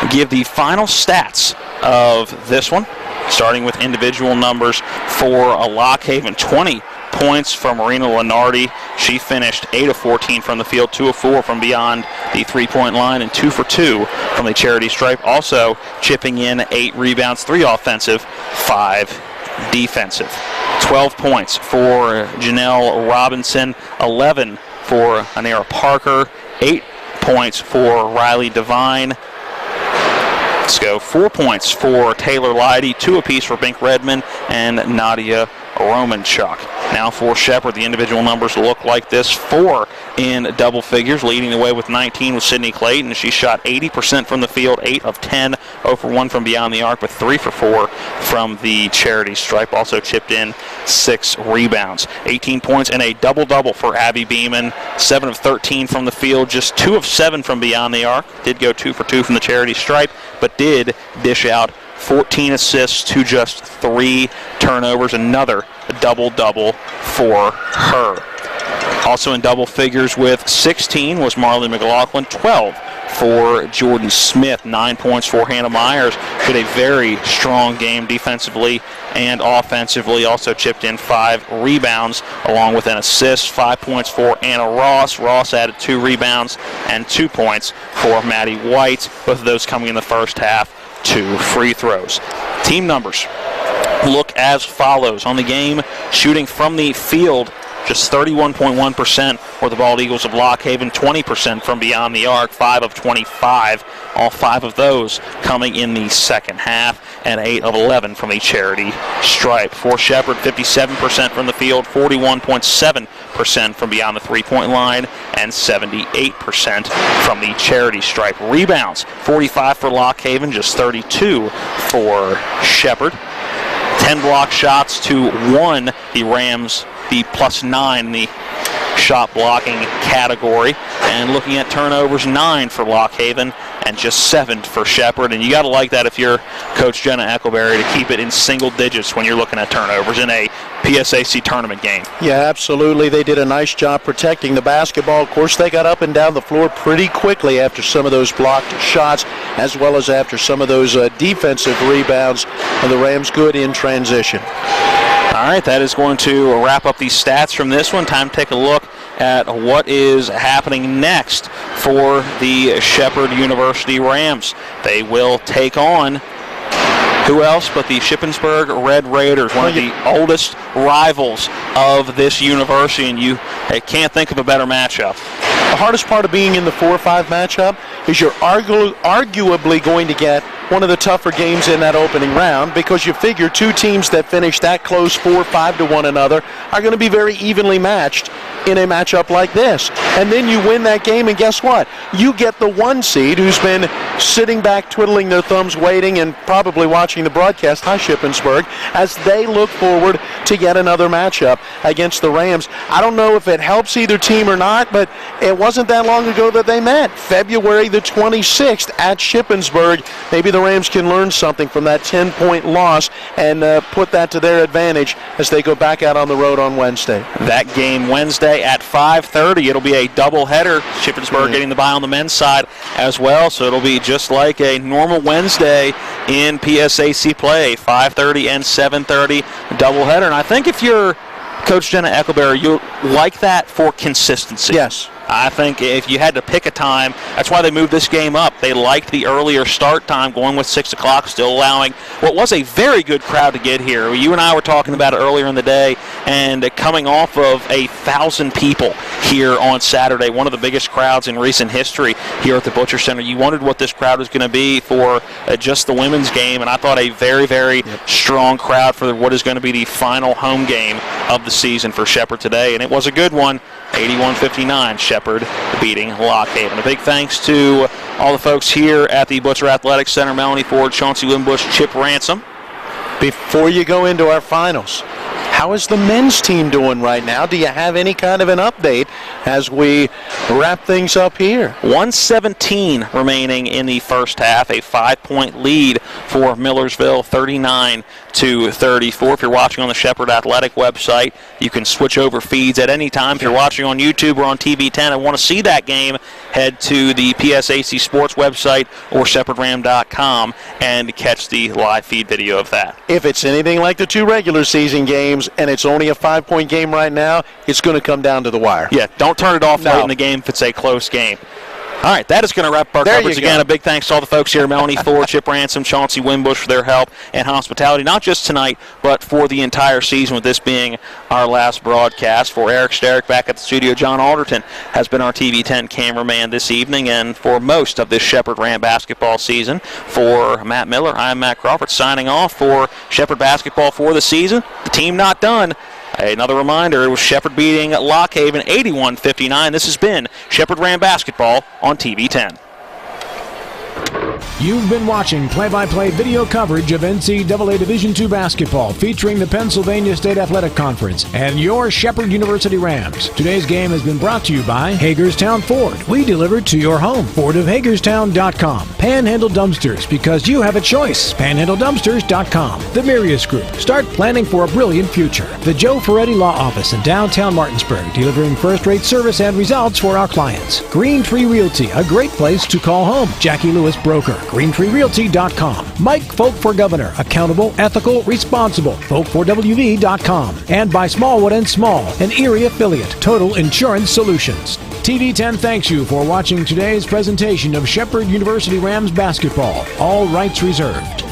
give the final stats of this one, starting with individual numbers for Lock Haven. 20 points from Marina Lenardi. She finished 8 of 14 from the field, 2 of 4 from beyond the three-point line, and 2 for 2 from the charity stripe. Also chipping in 8 rebounds, 3 offensive, 5 defensive. 12 points for Janelle Robinson, 11 for Anera Parker, 8 points for Riley Devine. Let's go 4 points for Taylor Leidy, 2 apiece for Bink Redmond and Nadia Romanchuk. Now for Shepherd, the individual numbers look like this. 4 in double figures, leading the way with 19 with Sydney Clayton. She shot 80% from the field, 8 of 10, 0 for 1 from beyond the arc, but 3 for 4 from the charity stripe. Also chipped in 6 rebounds. 18 points and a double-double for Abby Beeman. 7 of 13 from the field, just 2 of 7 from beyond the arc. Did go 2 for 2 from the charity stripe, but did dish out 14 assists to just 3 turnovers. Another double-double for her. Also in double figures with 16 was Marley McLaughlin, 12 for Jordan Smith, 9 points for Hannah Myers. She had a very strong game defensively and offensively. Also chipped in 5 rebounds along with an assist. 5 points for Anna Ross. Ross added 2 rebounds and 2 points for Maddie White. Both of those coming in the first half. 2 free throws. Team numbers look as follows. On the game, shooting from the field, just 31.1% for the Bald Eagles of Lock Haven, 20% from beyond the arc, 5 of 25. All 5 of those coming in the second half, and 8 of 11 from the charity stripe. For Shepherd, 57% from the field, 41.7% from beyond the three-point line, and 78% from the charity stripe. Rebounds, 45 for Lock Haven, just 32 for Shepherd. 10 block shots to 1, the Rams, the +9 in the shot blocking category. And looking at turnovers, 9 for Lock Haven and just 7 for Shepherd. And you got to like that if you're Coach Jenna Eckleberry, to keep it in single digits when you're looking at turnovers in a PSAC tournament game. Yeah, absolutely. They did a nice job protecting the basketball. Of course, they got up and down the floor pretty quickly after some of those blocked shots, as well as after some of those defensive rebounds. And the Rams good in transition. All right, that is going to wrap up these stats from this one. Time to take a look at what is happening next for the Shepherd University Rams. They will take on who else but the Shippensburg Red Raiders, one of the oldest rivals of this university, and you can't think of a better matchup. The hardest part of being in the 4-5 matchup is you're arguably going to get one of the tougher games in that opening round, because you figure two teams that finish that close 4-5 to one another are going to be very evenly matched in a matchup like this. And then you win that game, and guess what? You get the 1 seed who's been sitting back twiddling their thumbs waiting and probably watching the broadcast, hi Shippensburg, as they look forward to yet another matchup against the Rams. I don't know if it helps either team or not, but it wasn't that long ago that they met, February the 26th at Shippensburg. Maybe the Rams can learn something from that 10-point loss and put that to their advantage as they go back out on the road on Wednesday. That game Wednesday at 5:30. It'll be a doubleheader. Shippensburg getting the bye on the men's side as well, so it'll be just like a normal Wednesday in PSAC play, 5:30 and 7:30 doubleheader. And I think if you're Coach Jenna Eckleberry, you like that for consistency. Yes. I think if you had to pick a time, that's why they moved this game up. They liked the earlier start time, going with 6 o'clock, still allowing what was a very good crowd to get here. You and I were talking about it earlier in the day, and coming off of 1,000 people here on Saturday, one of the biggest crowds in recent history here at the Butcher Center. You wondered what this crowd was going to be for just the women's game, and I thought a very, very strong crowd for what is going to be the final home game of the season for Shepherd today, and it was a good one. 81-59, Shepherd beating Lock Haven. A big thanks to all the folks here at the Butcher Athletic Center, Melanie Ford, Chauncey Wimbush, Chip Ransom. Before you go into our finals, how is the men's team doing right now? Do you have any kind of an update as we wrap things up here? 1:17 remaining in the first half, a 5-point lead for Millersville, 39-34. If you're watching on the Shepherd Athletic website, you can switch over feeds at any time. If you're watching on YouTube or on TV 10 and want to see that game, head to the PSAC Sports website or shepherdram.com and catch the live feed video of that. If it's anything like the 2 regular season games and it's only a 5-point game right now, it's going to come down to the wire. Yeah, don't turn it off late in the game if it's a close game. All right, that is going to wrap up our coverage. Again, a big thanks to all the folks here, Melanie Ford, Chip Ransom, Chauncey Wimbush, for their help and hospitality, not just tonight, but for the entire season, with this being our last broadcast. For Eric Sterick back at the studio, John Alderton has been our TV 10 cameraman this evening, and for most of this Shepherd Ram basketball season. For Matt Miller, I'm Matt Crawford, signing off for Shepherd basketball for the season. The team not done. Another reminder, it was Shepherd beating Lock Haven 81-59. This has been Shepherd Ram basketball on TV 10. You've been watching play-by-play video coverage of NCAA Division II basketball featuring the Pennsylvania State Athletic Conference and your Shepherd University Rams. Today's game has been brought to you by Hagerstown Ford. We deliver to your home. FordofHagerstown.com. Panhandle Dumpsters, because you have a choice. PanhandleDumpsters.com. The Mirius Group. Start planning for a brilliant future. The Joe Ferretti Law Office in downtown Martinsburg, delivering first-rate service and results for our clients. Green Tree Realty, a great place to call home. Jackie Lewis Broker. GreenTreeRealty.com. Mike Folk for Governor. Accountable, ethical, responsible. Folk4WV.com. And by Smallwood and Small, an Erie affiliate. Total Insurance Solutions. TV 10 thanks you for watching today's presentation of Shepherd University Rams basketball. All rights reserved.